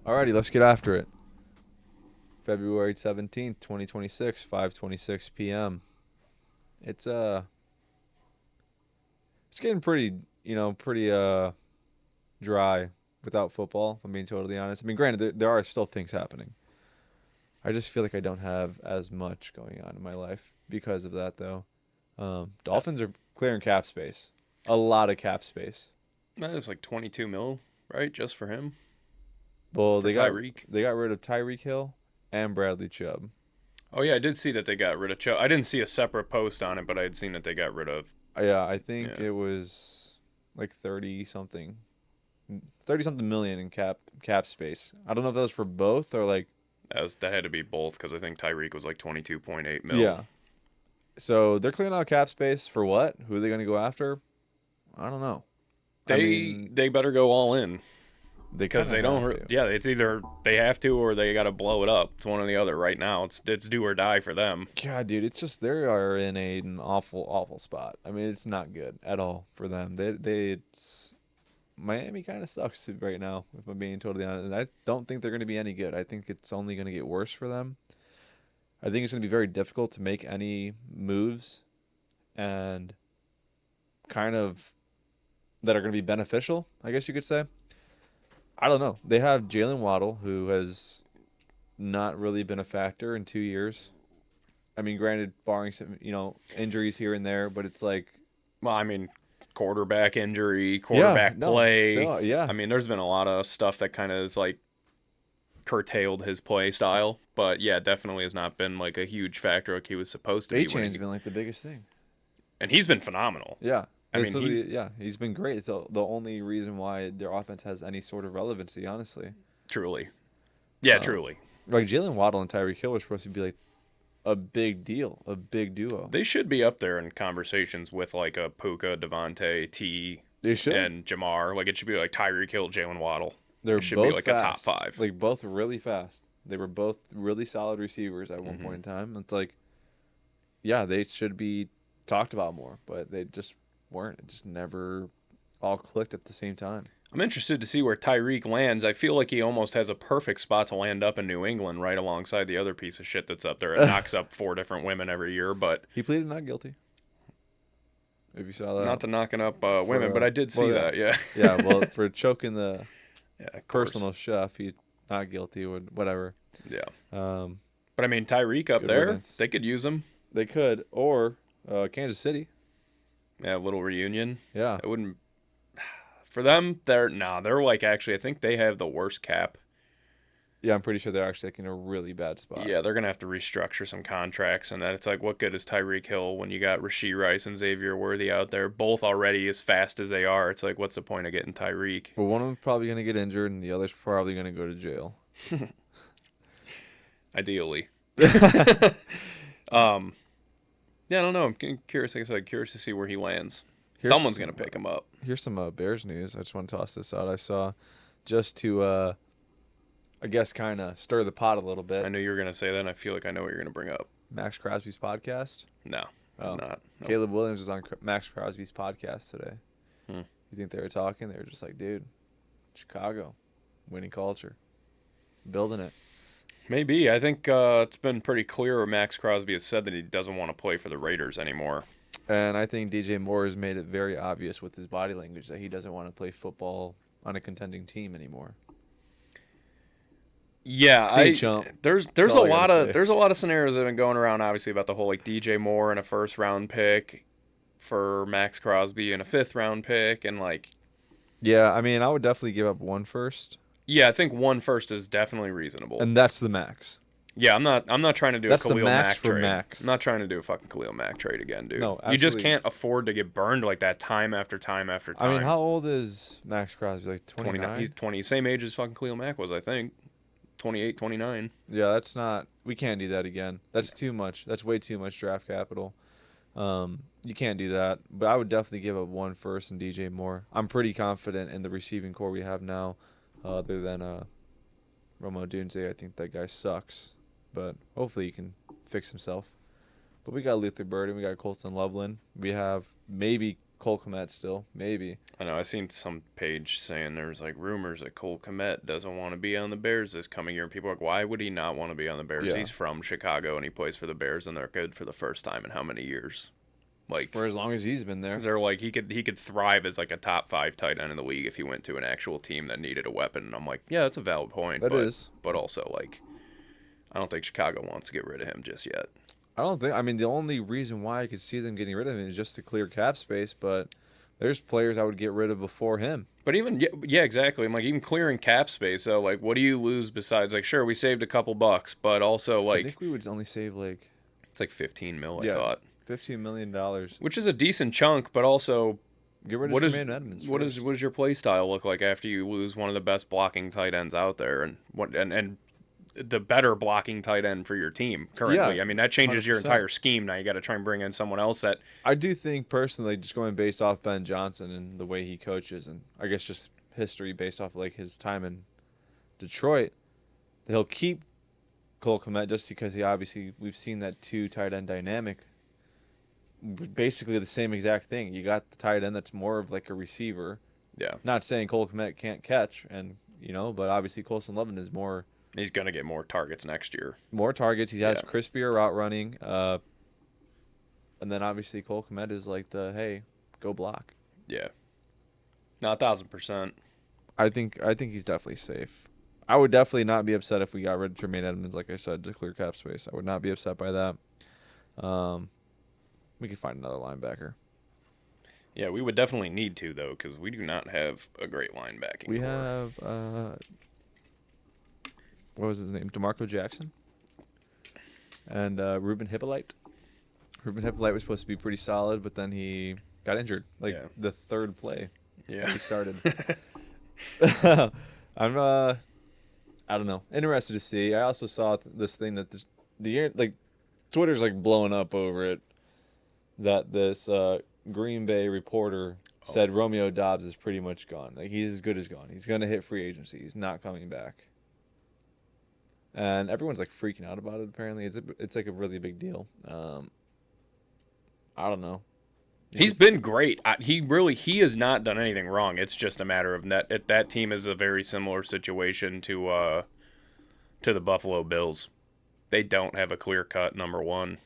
Alrighty, let's get after it. February 17th, 2026, 5:26 p.m. It's it's getting pretty dry without football, if I'm being totally honest. I mean, granted there are still things happening. I just feel like I don't have as much going on in my life because of that though. Dolphins are clearing cap space. A lot of cap space. That was like 22 mil, right? Just for him, Well, for Tyreek. they got rid of Tyreek Hill and Bradley Chubb. Oh yeah, I did see that they got rid of Chubb. I didn't see a separate post on it, but I had seen that they got rid of. Yeah, I think Yeah, it was like 30 something million in cap space. I don't know if that was for both or like that had to be both because I think Tyreek was like 22.8 mil. yeah. So they're clearing out cap space for what? Who are they going to go after? I don't know. I They mean, they better go all in they kind because of they have don't. to. Yeah, it's either they have to or they got to blow it up. It's one or the other. Right now, it's do or die for them. God, dude, it's just they are in an awful spot. I mean, it's not good at all for them. It's Miami kind of sucks right now, if I'm being totally honest. And I don't think they're going to be any good. I think it's only going to get worse for them. I think it's going to be very difficult to make any moves and kind of that are going to be beneficial, I guess you could say. I don't know. They have Jalen Waddle, who has not really been a factor in 2 years. I mean, granted, barring some, injuries here and there, but it's like, Well, I mean, quarterback injury, yeah, quarterback no, play. still, yeah. I mean, there's been a lot of stuff that kind of is like curtailed his play style. But yeah, definitely has not been like a huge factor like he was supposed to be A-Chain's winning. been like the biggest thing. And he's been phenomenal. Yeah. I mean, He's been great. It's the only reason why their offense has any sort of relevancy, honestly. truly. Yeah, Um, truly. like Jalen Waddle and Tyreek Hill are supposed to be like a big deal, a big duo. They should be up there in conversations with like a Puka, Devontae, T, They should. and Jamar. Like it should be like Tyreek Hill, Jalen Waddle. They're It should be both like fast. a top five. Like both really fast. They were both really solid receivers at one point in time. It's like, yeah, they should be talked about more, but they just weren't. It just never all clicked at the same time. I'm interested to see where Tyreek lands. I feel like he almost has a perfect spot to land up in New England, right alongside the other piece of shit that's up there. It knocks up 4 different women every year, but He pleaded not guilty. If you saw that. not to knocking up women. But I did see well, that. Yeah. Yeah, well, for choking the Yeah. Of course. personal chef, he not guilty, whatever. Yeah. Um, But I mean, Tyreek up Good there, riddance. they could use him. they could, or Kansas City. Yeah, a little reunion. Yeah. It wouldn't. For them, they're like actually. I think they have the worst cap. Yeah, I'm pretty sure they're actually like in a really bad spot. Yeah, they're gonna have to restructure some contracts, and that it's like, what good is Tyreek Hill when you got Rashee Rice and Xavier Worthy out there, both already as fast as they are? It's like, what's the point of getting Tyreek? But one of them's probably going to get injured, and the other's probably going to go to jail. Ideally. Yeah, I don't know. I'm curious. Like I said, curious to see where he lands. Here's Someone's some- gonna pick him up. Here's some Bears news. I just want to toss this out. I saw just to, I guess, kind of stir the pot a little bit. I knew you were gonna say that, and I feel like I know what you're gonna bring up. Max Crosby's podcast. No, Oh. not. Nope. Caleb Williams was on Max Crosby's podcast today. Hmm. You think they were talking? They were just like, dude, Chicago, winning culture, building it. Maybe. I think it's been pretty clear. Max Crosby has said that he doesn't want to play for the Raiders anymore. And I think DJ Moore has made it very obvious with his body language that he doesn't want to play football on a contending team anymore. Yeah, See, chump. there's That's a all I lot gotta of say. there's a lot of scenarios that have been going around, obviously, about the whole like DJ Moore and a 1st round pick for Max Crosby and a 5th round pick, and like, Yeah, I mean, I would definitely give up one first, yeah, I think 1 first is definitely reasonable. and that's the max. Yeah, I'm not trying to do That's a the Khalil max Mack for trade. max. I'm not trying to do a fucking Khalil Mack trade again, dude. No, You just absolutely. can't afford to get burned like that time after time after time. I mean, how old is Max Crosby? Like 29? He's 20, same age as fucking Khalil Mack was, I think. 28, 29. Yeah, that's not. We can't do that again. That's too much. That's way too much draft capital. You can't do that. But I would definitely give up one first and DJ Moore. I'm pretty confident in the receiving core we have now, other than Romo Dunze. I think that guy sucks, but hopefully he can fix himself. But we got Luther Burden, we got Colston Loveland, we have maybe Cole Kmet still, maybe. I know I seen some page saying there's like rumors that Cole Kmet doesn't want to be on the Bears this coming year, and people are like, why would he not want to be on the Bears? Yeah. He's from Chicago and he plays for the Bears, and they're good for the first time in how many years? Like, For as long as he's been there. they're like he could thrive as like a top 5 tight end in the league if he went to an actual team that needed a weapon. And I'm like, yeah, that's a valid point. That is. But also like, I don't think Chicago wants to get rid of him just yet. I don't think. I mean, the only reason why I could see them getting rid of him is just to clear cap space. But there's players I would get rid of before him. But even yeah, exactly. I'm like even clearing cap space. So like, what do you lose besides like sure we saved a couple bucks, but also I like think we would only save like it's like 15 mil. I Yeah. thought, $15 million. which is a decent chunk, but also Get rid of what is Jermaine Edmonds. what first. is what does your play style look like after you lose one of the best blocking tight ends out there and the better blocking tight end for your team currently? Yeah, I mean that changes your 100%. entire scheme. Now you got to try and bring in someone else that I do think personally, just going based off Ben Johnson and the way he coaches, and I guess just history based off like his time in Detroit, that he'll keep Cole Kmet just because we've seen that 2 tight end dynamic. Basically the same exact thing. You got the tight end that's more of like a receiver. yeah Not saying Cole Kmet can't catch, but obviously Colson Lovin is he's gonna get more targets next year. more targets. He has Yeah. crispier route running. And then obviously Cole Kmet is like hey, go block. Yeah, not 1,000%. I think he's definitely safe. I would definitely not be upset if we got rid of Jermaine Edmonds, like I said, to clear cap space. I would not be upset by that. We could find another linebacker. Yeah, we would definitely need to though, because we do not have a great linebacking. We core. have what was his name? DeMarco Jackson and Ruben Hippolyte. Ruben Hippolyte was supposed to be pretty solid, but then he got injured Yeah. the third play yeah. he started. I'm I don't know, interested to see. I also saw this thing that Twitter's like blowing up over it, that this Green Bay reporter said Romeo Doubs is pretty much gone. Like he's as good as gone. He's gonna hit free agency. He's not coming back. And everyone's like freaking out about it. Apparently, it's like a really big deal. I don't know. He's been great. He has not done anything wrong. It's just a matter of that team is a very similar situation to the Buffalo Bills. They don't have a clear-cut number one.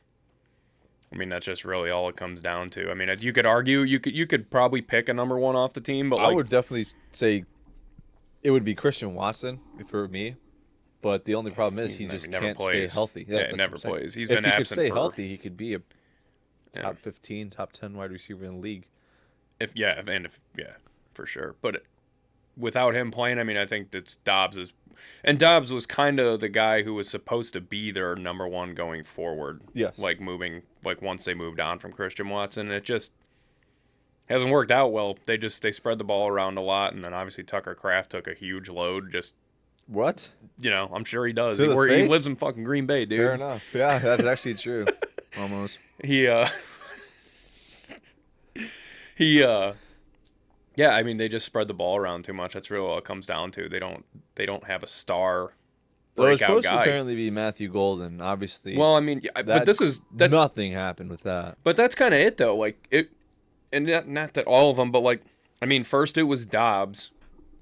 I mean, that's just really all it comes down to. I mean, you could argue you could probably pick a number one off the team, but I would definitely say it would be Christian Watson for me. But the only problem is he just never can't plays. stay healthy. Yeah, that's he never what I'm saying. plays. He's If been he could absent stay for- healthy, he could be a Yeah. top 15, top 10 wide receiver in the league. If for sure. But without him playing, I mean, I think that's Dobbs was kind of the guy who was supposed to be their number one going forward. Yes. Like once they moved on from Christian Watson, it just hasn't worked out well. They spread the ball around a lot, and then obviously Tucker Kraft took a huge load. Just What? I'm sure he does. To the He face? lives in fucking Green Bay, dude. Fair enough. Yeah, that's actually true. Almost. Yeah, I mean, they just spread the ball around too much. That's really all it comes down to. They don't have a star Well, it was breakout supposed to guy. apparently be Matthew Golden, obviously. Well, I mean, but nothing happened with that. But that's kind of it though. Like it, and not that all of them, but like I mean, first it was Dobbs,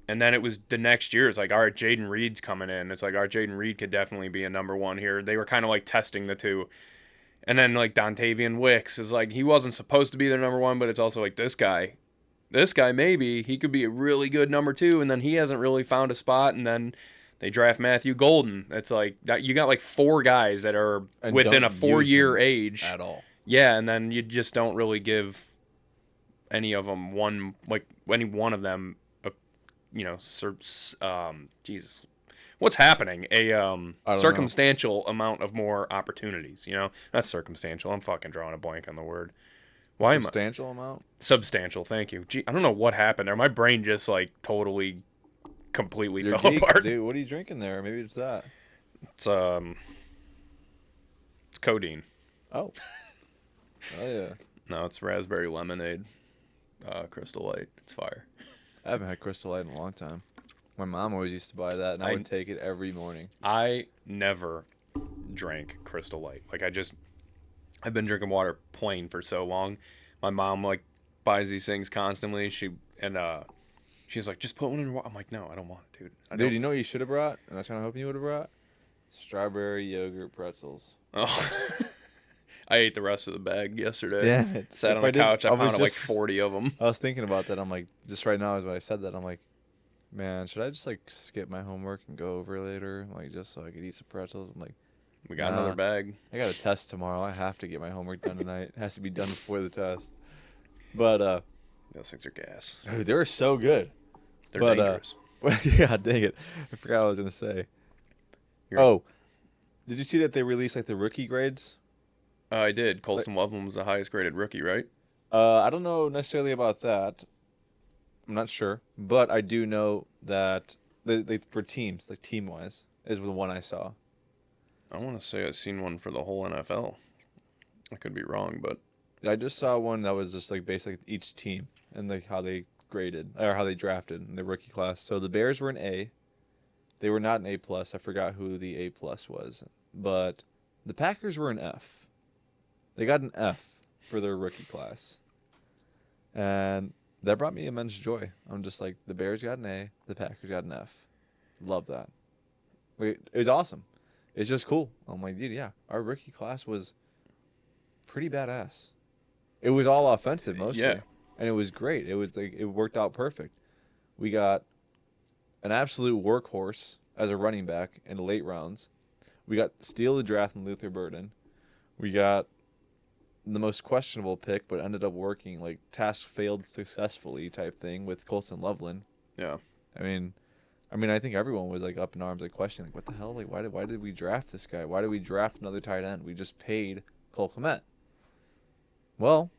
and then it was the next year. It's like, all right, Jaden Reed's coming in. It's like, all right, Jaden Reed could definitely be a number one here. They were kind of like testing the two. And then like Dontavian Wicks is like, he wasn't supposed to be their number one, but it's also like this guy maybe he could be a really good number two, and then he hasn't really found a spot, and then they draft Matthew Golden. It's like that you got like 4 guys that are And within don't a 4-year use age at all. Yeah, and then you just don't really give any of them any one of them Jesus. What's happening? A don't know. circumstantial amount of more opportunities, Not circumstantial. I'm fucking drawing a blank on the word. Why am I? Substantial amount? Substantial, thank you. Gee, I don't know what happened there. My brain just completely You're fell geek, apart. dude. What are you drinking there? Maybe it's that. It's codeine. Oh. Oh, yeah. No, it's raspberry lemonade. Crystal Light. It's fire. I haven't had Crystal Light in a long time. My mom always used to buy that, and I would take it every morning. I never drank Crystal Light. I've been drinking water plain for so long. My mom buys these things constantly. She's like, just put one in your water. I'm like, no, I don't want it, dude. I Dude, don't. you know what you should have brought? And I was kind of hoping you would have brought? Strawberry yogurt pretzels. Oh, I ate the rest of the bag yesterday. Damn it. Sat If on the I didn't, couch. I I was pounded like just, 40 of them. I was thinking about that. I'm like, just right now, as when I said that, I'm like, man, should I just like skip my homework and go over later? Like, just so I could eat some pretzels? I'm like, We got nah, another bag. I got a test tomorrow. I have to get my homework done tonight. It has to be done before the test. But, Those things are gas. dude, they were so good. They're But, dangerous. yeah, dang it. I forgot what I was going to say. Oh, did you see that they released like the rookie grades? I did. Colston Loveland was the highest graded rookie, right? I don't know necessarily about that. I'm not sure, but I do know that they for teams, like team wise, is the one I saw. I want to say I've seen one for the whole NFL. I could be wrong, but I just saw one that was just like basically each team and like how they graded or how they drafted in the rookie class. So the Bears were an A. They were not an A plus. I forgot who the A plus was, but the Packers were an F. They got an F for their rookie class, and that brought me immense joy. I'm just like, the Bears got an A, the Packers got an F. Love that. Like, it was awesome. It's just cool. I'm like, dude, yeah, our rookie class was pretty badass. It was all offensive mostly, yeah. and it was great. It was like it worked out perfect. We got an absolute workhorse as a running back in the late rounds. We got steal of the draft and Luther Burden. We got the most questionable pick, but ended up working, like task failed successfully type thing with Colston Loveland. Yeah. I mean, I think everyone was like up in arms, like questioning, like, what the hell? Like, why did we draft this guy? Why did we draft another tight end? We just paid Cole Kmet. Well,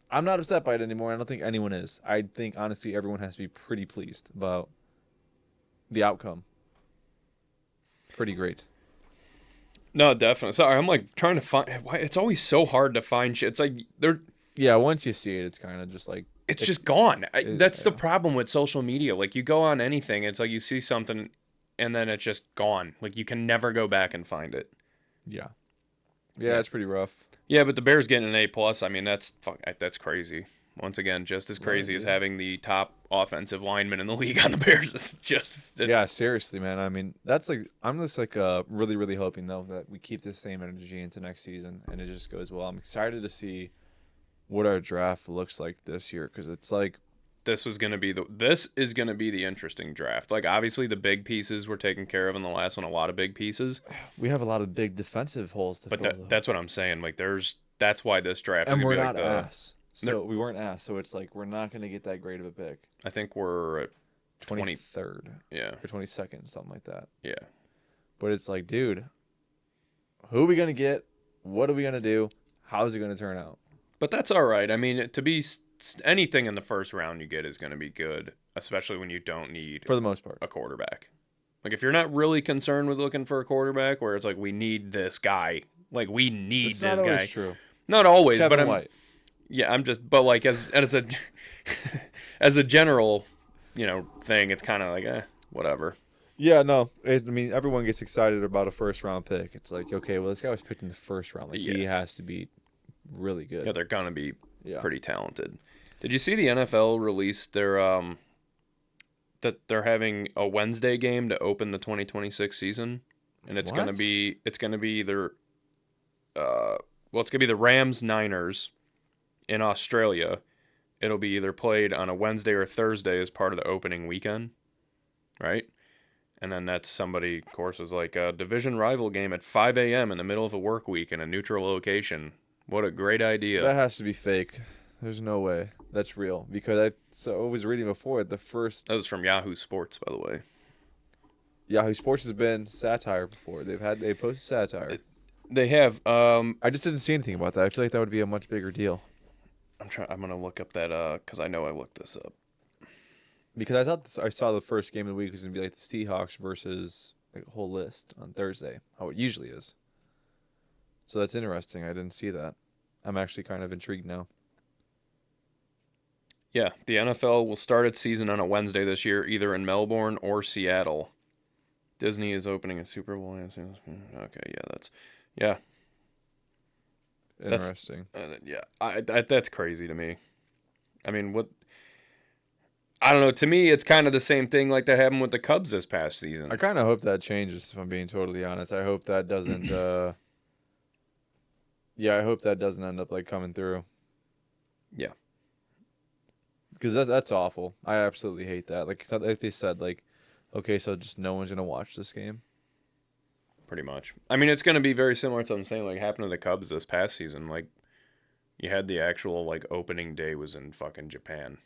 I'm not upset by it anymore. I don't think anyone is. I think honestly, everyone has to be pretty pleased about the outcome. Pretty great. No, definitely. Sorry, I'm like trying to find. Why it's always so hard to find shit. It's like they're. Yeah, once you see it, it's kind of just like It's just gone. That's the yeah. problem with social media. Like you go on anything, it's like you see something, and then it's just gone. Like you can never go back and find it. Yeah. Yeah, it's pretty rough. Yeah, but the Bears getting an A plus. I mean, that's crazy. Once again, just as crazy Right, as yeah. having the top offensive lineman in the league on the Bears. Yeah, seriously, man. I mean, that's like I'm just like really, really hoping though that we keep this same energy into next season and it just goes well. I'm excited to see what our draft looks like this year because it's like this is going to be the interesting draft. Like obviously the big pieces were taken care of in the last one, a lot of big pieces. we have a lot of big defensive holes to But fill. that's what I'm saying. Like that's why this draft And is we're going to be not like ass. So we weren't ass. So it's like we're not going to get that great of a pick. I think we're at 23rd. Yeah. Or 22nd, something like that. Yeah. But it's like, dude, who are we going to get? What are we going to do? How's it going to turn out? But that's all right. I mean, to be anything in the first round you get is going to be good, especially when you don't need For the most part. a quarterback. Like if you're not really concerned with looking for a quarterback, where it's like we need this guy, like we need It's this not guy. always true. Not always, Kevin but White. Yeah, I'm just, but like as a as a general, thing, it's kind of like whatever. Yeah, no. I mean, everyone gets excited about a first round pick. It's like, okay, well, this guy was picked in the first round. Like, he has to be really good. Yeah, they're gonna be Yeah. pretty talented. Did you see the NFL release their that they're having a Wednesday game to open the 2026 season, and it's gonna What? be either it's gonna be the Rams Niners in Australia. It'll be either played on a Wednesday or Thursday as part of the opening weekend, right? And then that's somebody, of course, is like a division rival game at 5 a.m. in the middle of a work week in a neutral location. What a great idea. That has to be fake. There's no way that's real. Because I was reading before, the first That was from Yahoo Sports, by the way. Yahoo Sports has been satire before. They posted satire. They have. I just didn't see anything about that. I feel like that would be a much bigger deal. I'm gonna look up that because I know I looked this up. Because I saw the first game of the week was gonna be like the Seahawks versus like a whole list on Thursday, how it usually is. So that's interesting. I didn't see that. I'm actually kind of intrigued now. Yeah, the NFL will start its season on a Wednesday this year, either in Melbourne or Seattle. Disney is opening a Super Bowl. Okay, Interesting. that's crazy to me. I mean, what? I don't know. To me, it's kind of the same thing like that happened with the Cubs this past season. I kind of hope that changes, if I'm being totally honest. I hope that doesn't. Yeah, I hope that doesn't end up like coming through. Yeah. Because that's awful. I absolutely hate that. Like they said, like, okay, so just no one's gonna watch this game. Pretty much. I mean, it's going to be very similar to what I'm saying, like happened to the Cubs this past season. Like, you had the actual like opening day was in fucking Japan,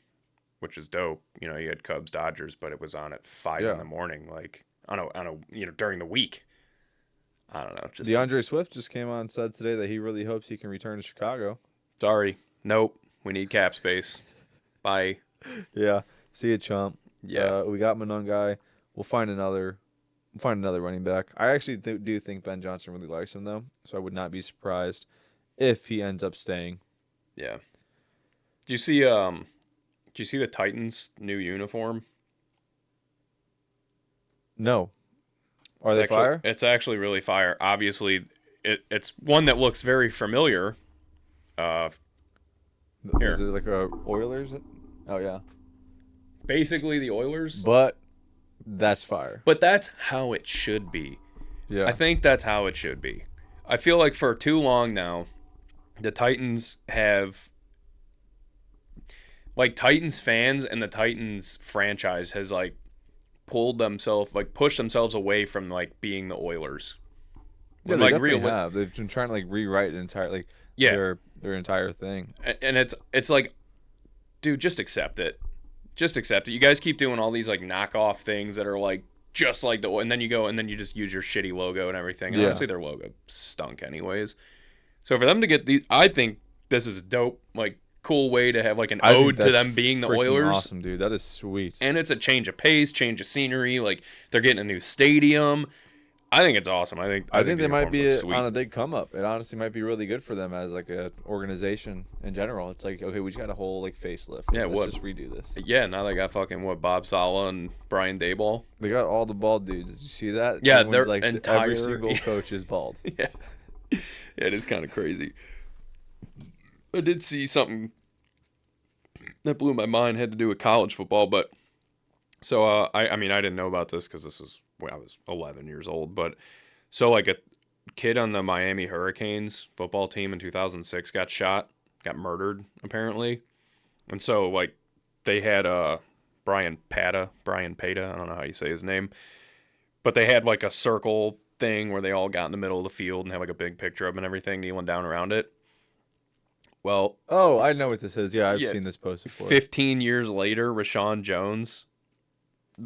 which is dope. You know, you had Cubs Dodgers, but it was on at 5 in Yeah. the morning. Like, I don't know, during the week. I don't know. Just DeAndre Swift just came on and said today that he really hopes he can return to Chicago. sorry, nope. We need cap space. Bye. Yeah. See you, chump. Yeah. We got Monungai. We'll find another. Running back. I actually do think Ben Johnson really likes him though, so I would not be surprised if he ends up staying. Yeah. Do you see the Titans' new uniform? No. Are It's they actually, fire? It's actually really fire. Obviously, it's one that looks very familiar. Here. Is it like a Oilers? Oh yeah. Basically the Oilers. But that's fire. But that's how it should be. Yeah. I think that's how it should be. I feel like for too long now, the Titans have like Titans fans and the Titans franchise has like pushed themselves away from like being the Oilers. Yeah, they like definitely have. They've been trying to like rewrite their entire thing. And it's like, dude, just accept it. Just accept it. You guys keep doing all these like knockoff things that are like just like and then you just use your shitty logo and everything. And honestly, their logo stunk anyways. So for them to get these, I think this is a dope, like cool way to have like an ode to them being the Oilers. Awesome, dude. That is sweet. And it's a change of pace, change of scenery. Like they're getting a new stadium. I think it's awesome. I think they might be sweet. on a big come up. It honestly might be really good for them as like a organization in general. It's like, okay, we just got a whole like facelift. Yeah, let's just redo this. Yeah, now they got fucking Bob Sala and Brian Daboll. They got all the bald dudes. Did you see that? Yeah, Everyone's they're like every single coach is bald. Yeah, it is kind of crazy. I did see something that blew my mind. Had to do with college football, but so I mean I didn't know about this because this is when I was 11 years old. But so like a kid on the Miami Hurricanes football team in 2006 got murdered apparently, and so like they had Brian Pata, I don't know how you say his name, but they had like a circle thing where they all got in the middle of the field and had like a big picture of him and everything kneeling down around it. Well, oh, I know what this is. Yeah, I've seen this post before. 15 years later, Rashawn Jones,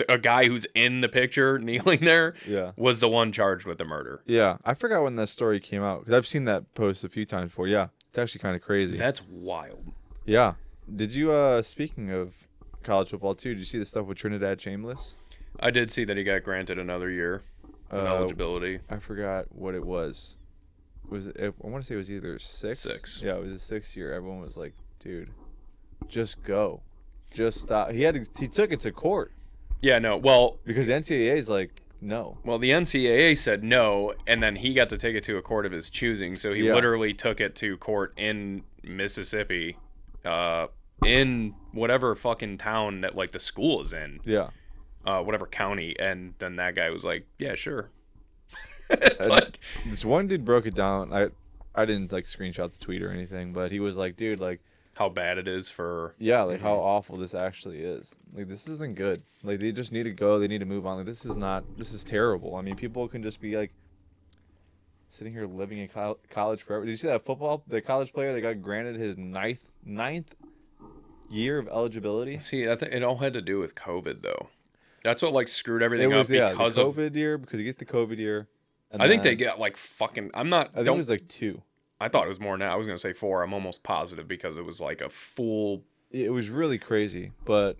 a guy who's in the picture kneeling there, was the one charged with the murder. Yeah, I forgot when that story came out because I've seen that post a few times before. Yeah, it's actually kind of crazy. That's wild. Yeah. Did you, speaking of college football too, did you see the stuff with Trinidad Chambliss? I did see that he got granted another year of eligibility. I forgot what it was. I want to say it was either six. Yeah, it was a 6 year. Everyone was like, dude, just go. Just stop. He took it to court. Yeah, no. Well, because the NCAA is like, no. Well, the NCAA said no, and then he got to take it to a court of his choosing. So he literally took it to court in Mississippi, in whatever fucking town that like the school is in. Yeah. Whatever county, and then that guy was like, "Yeah, sure." It's like this one dude broke it down. I didn't like screenshot the tweet or anything, but he was like, dude, like how bad it is for how awful this actually is. Like this isn't good. Like they just need to go. They need to move on. Like this is terrible. I mean, people can just be like sitting here living in college forever. Did you see the college player that got granted his ninth year of eligibility? See, I think it all had to do with COVID though. That's what like screwed everything up because the COVID year, because you get the COVID year. And I think they get like fucking. I think it was like 2. I thought it was more than that. I was gonna say 4. I'm almost positive because it was like a full. It was really crazy, but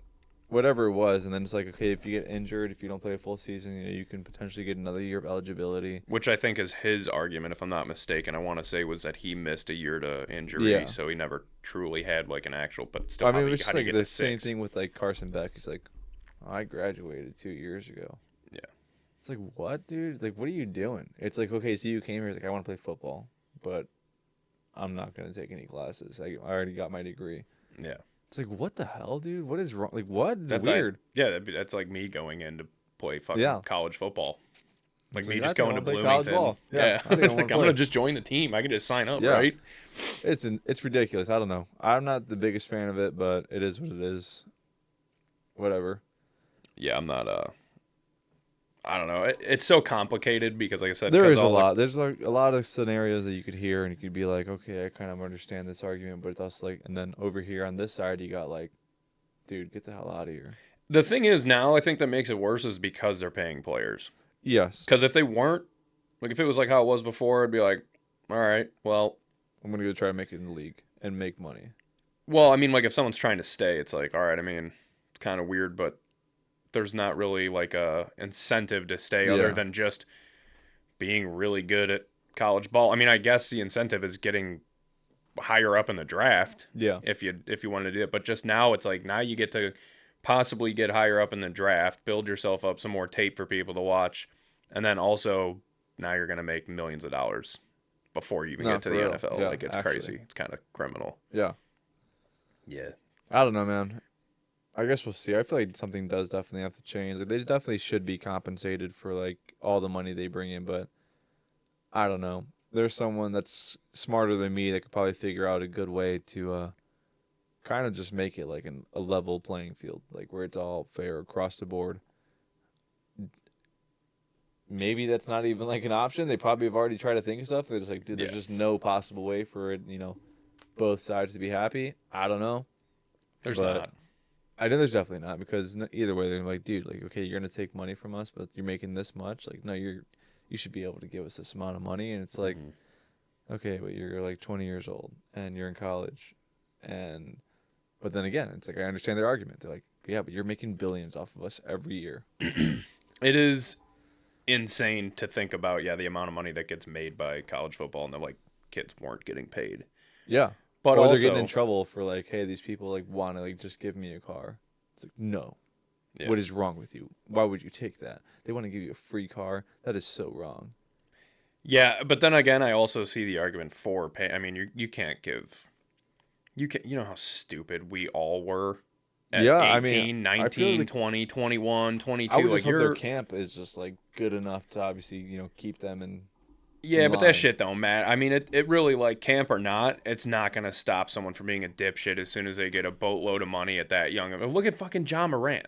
whatever it was, and then it's like, okay, if you get injured, if you don't play a full season, you can potentially get another year of eligibility. Which I think is his argument, if I'm not mistaken. I want to say was that he missed a year to injury, so he never truly had like an actual. But still, I mean, it was just like the same thing with like Carson Beck. He's like, I graduated 2 years ago. Yeah. It's like, what, dude? Like, what are you doing? It's like, okay, so you came here, it's like, I want to play football, but I'm not going to take any classes. I already got my degree. Yeah. It's like, what the hell, dude? What is wrong? Like, what? It's That's like weird. yeah, that's like me going in to play fucking Yeah. college football. Like It's me like, I just think I going to want to play college Bloomington. ball. Yeah, Yeah, I think I it's want like to I'm gonna play. just join the team. I can just sign up, Yeah, right? it's ridiculous. I don't know. I'm not the biggest fan of it, but it is what it is. Whatever. Yeah, I'm not. I don't know. It's so complicated because, like I said, There because is a all the lot. There's like a lot of scenarios that you could hear, and you could be like, okay, I kind of understand this argument, but it's also like, and then over here on this side, you got like, dude, get the hell out of here. the thing is now, I think that makes it worse is because they're paying players. Yes, Because if they weren't, like if it was like how it was before, it'd be like, all right, I'm gonna go try to make it in the league and make money. I mean, like if someone's trying to stay, it's like, all right. I mean, it's kind of weird, but there's not really like a incentive to stay other Yeah, than just being really good at college ball. I mean, I guess the incentive is getting higher up in the draft yeah. if you wanted to do it. But just now, it's like now you get to possibly get higher up in the draft, build yourself up some more tape for people to watch, and then also now you're gonna make millions of dollars before you even No, get to for the real. NFL. Yeah, Like it's actually. crazy. It's kind of criminal. Yeah. Yeah. I don't know, man. I guess we'll see. I feel like something does definitely have to change. Like they definitely should be compensated for like all the money they bring in, but I don't know. There's someone that's smarter than me that could probably figure out a good way to kind of just make it like a level playing field, like where it's all fair across the board. Maybe that's not even like an option. They probably have already tried to think of stuff. They're just like, dude, there's Yeah. just no possible way for it, both sides to be happy. I don't know, There's but not. I know there's definitely not because either way they're like, dude, like, okay, you're gonna take money from us, but you're making this much. Like, no, you should be able to give us this amount of money, and it's like, Mhm. okay, but you're like 20 years old and you're in college, and but then again, it's like I understand their argument. They're like, yeah, but you're making billions off of us every year. It is insane to think about. Yeah, the amount of money that gets made by college football, and then like kids weren't getting paid. Yeah, But or they're getting in also, trouble for like, hey, these people like want to like just give me a car. It's like, no, yeah. what is wrong with you? Why would you take that? They want to give you a free car. That is so wrong. Yeah, but then again, I also see the argument for pay. I mean, you can't give you know how stupid we all were at Yeah, I mean, 18, I feel 19, like 20, 21, I 22. would Like just hope their you're camp is just like good enough to obviously keep them yeah, in but that line. shit don't matter. I mean, it really like camp or not, it's not gonna stop someone from being a dipshit as soon as they get a boatload of money at that young. Look at fucking John Morant.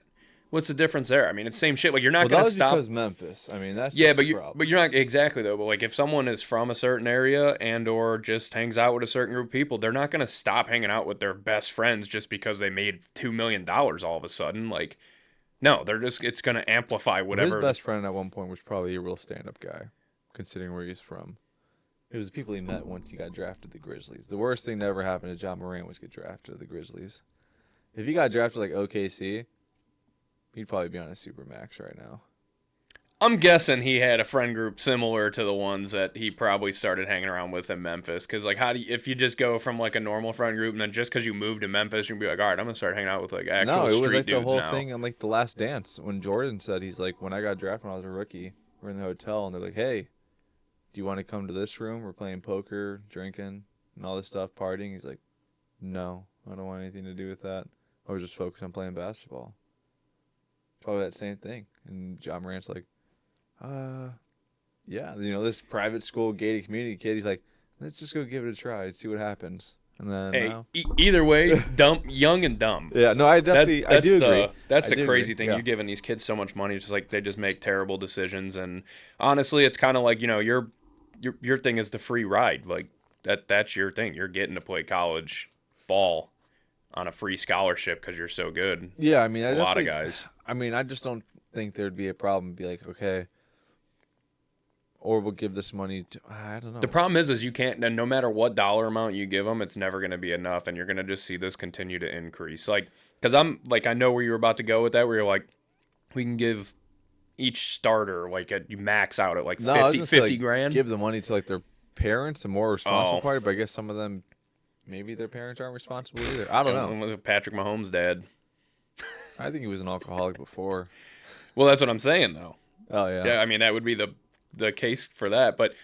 What's the difference there? I mean, it's same shit. Like you're Well, not that gonna was stop. because Memphis. I mean, that's Yeah, just the but problem. you're not exactly though. But like if someone is from a certain area and or just hangs out with a certain group of people, they're not gonna stop hanging out with their best friends just because they made $2 million all of a sudden. Like no, they're just it's gonna amplify Well, his whatever. best friend at one point was probably a real stand-up guy, considering where he's from. It was the people he met once he got drafted to the Grizzlies. The worst thing that ever happened to John Morant was get drafted to the Grizzlies. If he got drafted like OKC, he'd probably be on a super max right now. I'm guessing he had a friend group similar to the ones that he probably started hanging around with in Memphis. Because like, how do you, if you just go from like a normal friend group and then just because you moved to Memphis, you'd be like, all right, I'm gonna start hanging out with like No, actual it was street like the dudes whole now. thing on like The Last Dance when Jordan said he's like, when I got drafted when I was a rookie, we're in the hotel and they're like, hey, do you want to come to this room? We're playing poker, drinking, and all this stuff, partying. He's like, no, I don't want anything to do with that. I was just focused on playing basketball. Probably that same thing. And John Morant's like, yeah, this private school gated community kid. He's like, let's just go give it a try and see what happens. And then Hey, now, either way, dumb, young and dumb. yeah, no, I definitely, I do agree. That's I the do crazy agree, thing. yeah. You're giving these kids so much money, just like they just make terrible decisions. And honestly, it's kind of like your thing is the free ride. Like that's your thing. You're getting to play college ball on a free scholarship because you're so good. Yeah, I mean, A lot of guys. I mean, I just don't think there'd be a problem. Be like, okay, or we'll give this money to. I don't know. The problem is you can't. No matter what dollar amount you give them, it's never going to be enough, and you're going to just see this continue to increase. Like, because I'm like, I know where you were about to go with that. Where you're like, we can give each starter like you max out at like No, I was 50, gonna say, 50 like, grand. give the money to like their parents, the more responsible Oh. party. But I guess some of them, maybe their parents aren't responsible either. I don't know. Patrick Mahomes' dad. I think he was an alcoholic before. Well, that's what I'm saying though. Oh yeah. Yeah, I mean that would be the case for that, but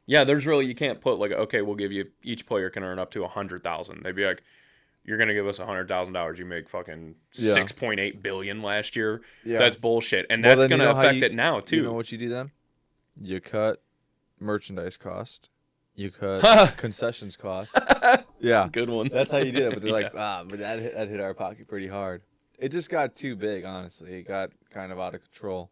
yeah, there's really you can't put like okay, we'll give you each player can earn up to 100,000. They'd be like, you're gonna give us $100,000. You make fucking Yeah. $6.8 billion last year. Yeah. That's bullshit, and Well, that's then you gonna know how affect you- it now too. You know what you do then? You cut merchandise cost. You cut concessions cost. Yeah. Good one. That's how you do it. But they're like, Yeah. but that hit our pocket pretty hard. It just got too big, honestly. It got kind of out of control.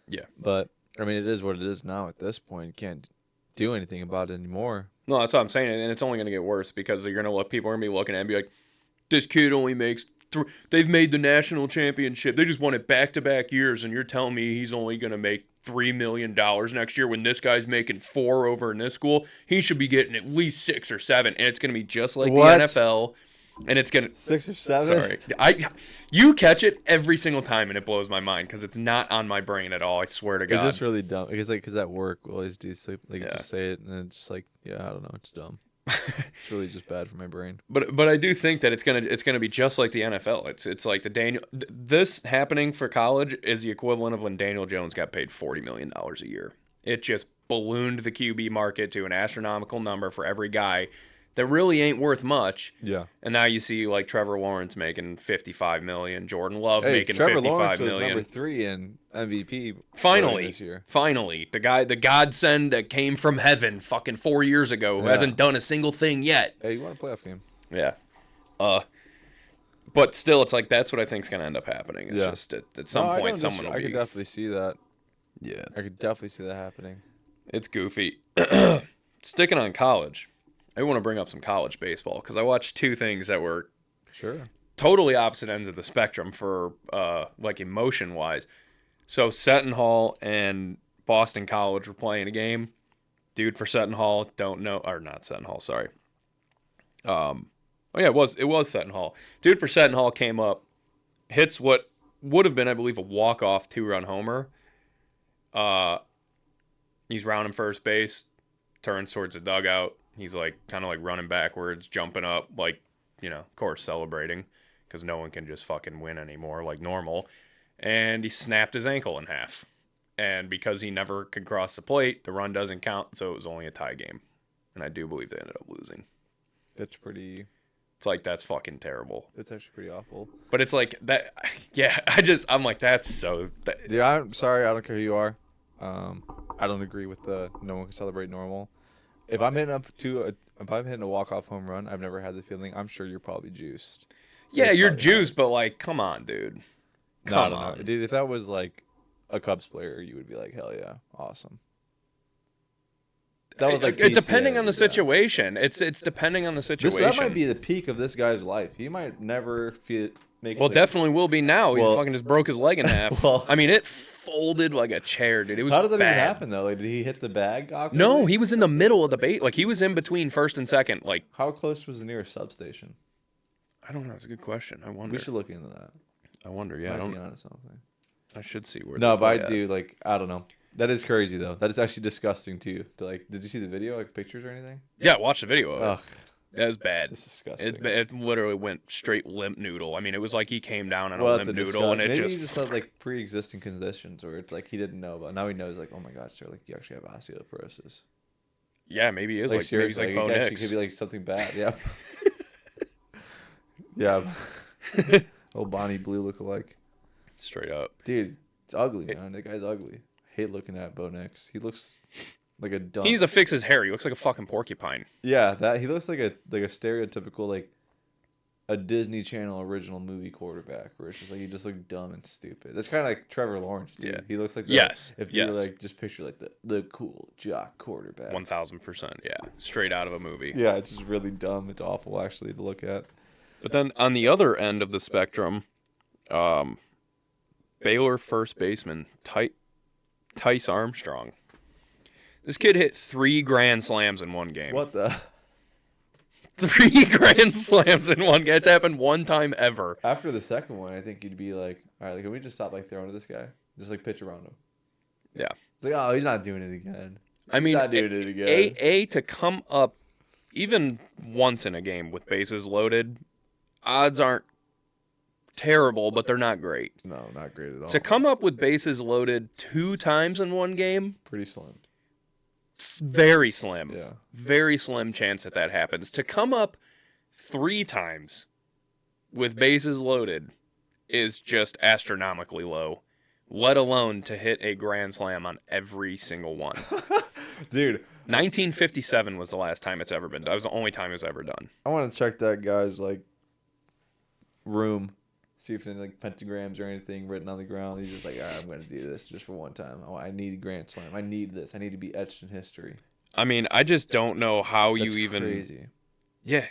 Yeah. But, I mean, it is what it is now at this point. You can't do anything about it anymore. No, that's what I'm saying, and it's only gonna get worse because they're gonna look. People are gonna be looking at it and be like, "This kid only makes. They've made the national championship. They just won it back-to-back years, and you're telling me he's only gonna make $3 million next year when this guy's making 4 over in this school? He should be getting at least 6 or 7, and it's gonna be just like What? the NFL." And it's gonna 6 or 7? Sorry, you catch it every single time, and it blows my mind because it's not on my brain at all. I swear to God. It's just really dumb. Because at work, we'll always do Yeah. just say it, and it's just like, yeah, I don't know. It's dumb. It's really just bad for my brain. But I do think that it's gonna be just like the NFL. It's like this happening for college is the equivalent of when Daniel Jones got paid $40 million a year. It just ballooned the QB market to an astronomical number for every guy that really ain't worth much. Yeah. And now you see like Trevor Lawrence making $55 million, Jordan Love Hey, making Trevor $55 Lawrence was million. number 3 in MVP Finally, this year. finally, the godsend that came from heaven fucking 4 years ago who Yeah. hasn't done a single thing yet. Hey, you want a playoff game? Yeah. But still, it's like that's what I think is going to end up happening. It's Yeah. just at some point someone will I be. could definitely see that. Yeah, I could definitely see that happening. it's goofy. Sticking on college, I want to bring up some college baseball because I watched 2 things that were Sure. totally opposite ends of the spectrum for like emotion wise. So Seton Hall and Boston College were playing a game. Dude for Seton Hall, don't know, or not Seton Hall, sorry. Oh yeah, it was Seton Hall. Dude for Seton Hall came up, hits what would have been, I believe, a walk-off 2-run homer. He's rounding first base, turns towards the dugout. He's like kind of like running backwards, jumping up, like, you know, of course celebrating because no one can just fucking win anymore like normal. And he snapped his ankle in half. And because he never could cross the plate, the run doesn't count, so it was only a tie game. And I do believe they ended up losing. That's pretty. It's like, that's fucking terrible. That's actually pretty awful. But it's like that. Yeah, I'm like, that's so. Yeah, I'm sorry. I don't care who you are. I don't agree with the no one can celebrate normal. If I'm hitting if I'm hitting a walk-off home run, I've never had the feeling. I'm sure you're probably juiced. Yeah, you're probably juiced, but like, come on, dude. Come on. dude. If that was like a Cubs player, you would be like, hell yeah, awesome. That was like depending on the PCA, situation. It's depending on the situation. That might be the peak of this guy's life. He might never make. Well, definitely will be now. He's Well- fucking just broke his leg in half. Well- I mean, it folded like a chair, dude. It was How did that bad. even happen though? Like, did he hit the bag awkwardly? No, he was in the middle of the bait. Like, he was in between first and second. Like, How close was the nearest substation? I don't know. It's a good question. I wonder. We should look into that. I wonder. Yeah, Might be onto something. I should see where. No, they but I play at. do like. I don't know. That is crazy though. That is actually disgusting too. To like, did you see the video, like pictures or anything? Yeah, watch the video of it. Ugh, That was bad. that's disgusting. It literally went straight limp noodle. I mean, it was like he came down on a Well, limp the noodle, and it maybe just. he just had like pre-existing conditions, where it's like he didn't know, but now he knows. Like, oh my god, sir, like you actually have osteoporosis. Yeah, maybe he is Like, like maybe he's seriously, like Bo it actually Nix. could be like something bad. Yeah. Yeah. Old Bonnie Blue look-alike. Straight up. Dude, it's ugly, man. That guy's ugly. Hate looking at Bo Nix. He looks like a dumb. He needs to fix his hair. He looks like a fucking porcupine. Yeah, that he looks like a stereotypical like a Disney Channel original movie quarterback, where it's just like he just looks dumb and stupid. That's kind of like Trevor Lawrence, dude. Yeah. He looks like Yes, If you yes. like just picture like the cool jock quarterback. 1000%. Yeah, straight out of a movie. Yeah, it's just really dumb. It's awful actually to look at. But then on the other end of the spectrum, Baylor first baseman Tice Armstrong. This kid hit 3 grand slams in one game. What the? 3 grand slams in one game. It's happened one time ever. After the second one, I think you'd be like, all right, like, can we just stop like throwing to this guy? Just like pitch around him. Yeah. It's like, oh, he's not doing it again. I mean, He's not doing it again. to come up even once in a game with bases loaded, odds aren't terrible, but they're not great. No, not great at all. To come up with bases loaded 2 times in one game, Pretty slim. it's very slim. Yeah. Very slim chance that happens. To come up 3 times with bases loaded is just astronomically low, let alone to hit a grand slam on every single one. Dude, 1957 was the last time it's ever been done. That was the only time it was ever done. I want to check that guy's like room, see if any like pentagrams or anything written on the ground. He's just like, all right, I'm going to do this just for one time. I need a grand slam. I need this. I need to be etched in history. I mean, I just don't know how That's you even. Crazy. Yeah.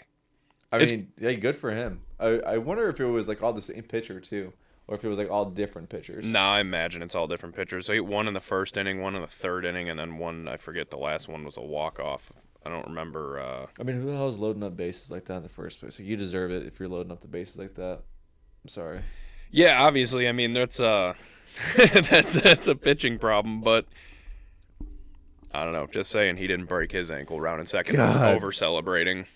I mean, yeah, good for him. I wonder if it was like all the same pitcher too, or if it was like all different pitchers. No, I imagine it's all different pitchers. So he one in the first inning, one in the third inning, and then one, I forget, the last one was a walk-off. I don't remember. I mean, who the hell is loading up bases like that in the first place? Like, you deserve it if you're loading up the bases like that. I'm sorry. Yeah, obviously. I mean, that's that's a pitching problem, but I don't know. Just saying, he didn't break his ankle round in second over celebrating.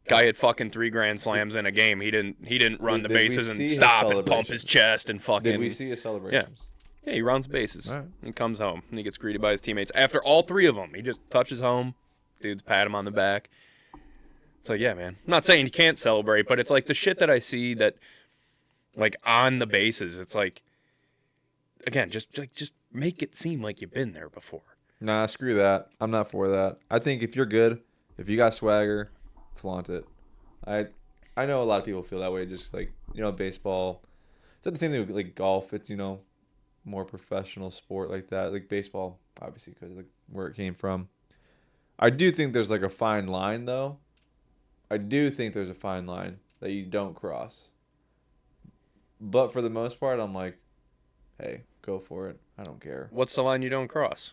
Guy had fucking 3 grand slams in a game. He didn't run the bases and stop and pump his chest and fucking. Did we see his celebrations? Yeah, he runs bases Right. and comes home and he gets greeted by his teammates. After all 3 of them, he just touches home. Dudes pat him on the back. It's like, yeah, man. I'm not saying you can't celebrate, but it's like the shit that I see that, like, on the bases. It's like, again, just make it seem like you've been there before. Nah, screw that. I'm not for that. I think if you're good, if you got swagger, flaunt it. I know a lot of people feel that way. Just like, baseball. It's not the same thing with like golf. It's more professional sport like that. Like baseball, obviously, because like where it came from. I do think there's like a fine line though. I do think there's a fine line that you don't cross. But for the most part, I'm like, hey, go for it. I don't care. What's the line you don't cross?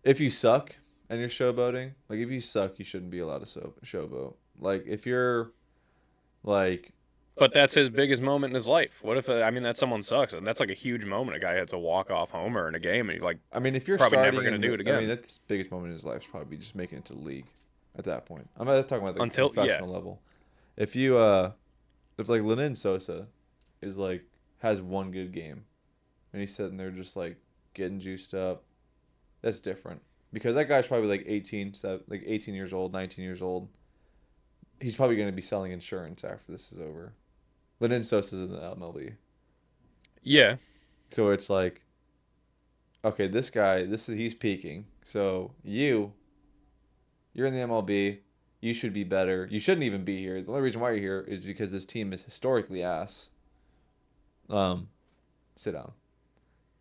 If you suck and you're showboating, like if you suck, you shouldn't be allowed to showboat. Like if you're like. But that's his biggest moment in his life. What if, that someone sucks, and that's like a huge moment. A guy hits a walk-off homer in a game, and he's like, I mean, if you're probably starting never going to do it again. I mean, that's the biggest moment in his life is probably just making it to the league at that point. I'm not talking about the professional level. If you, if like Lenin Sosa is like, has one good game, and he's sitting there just like getting juiced up, that's different. Because that guy's probably like 18 years old, 19 years old. He's probably going to be selling insurance after this is over. Lenin Sosa's in the MLB. Yeah. So it's like, okay, this guy, he's peaking. So you're in the MLB. You should be better. You shouldn't even be here. The only reason why you're here is because this team is historically ass. Sit down.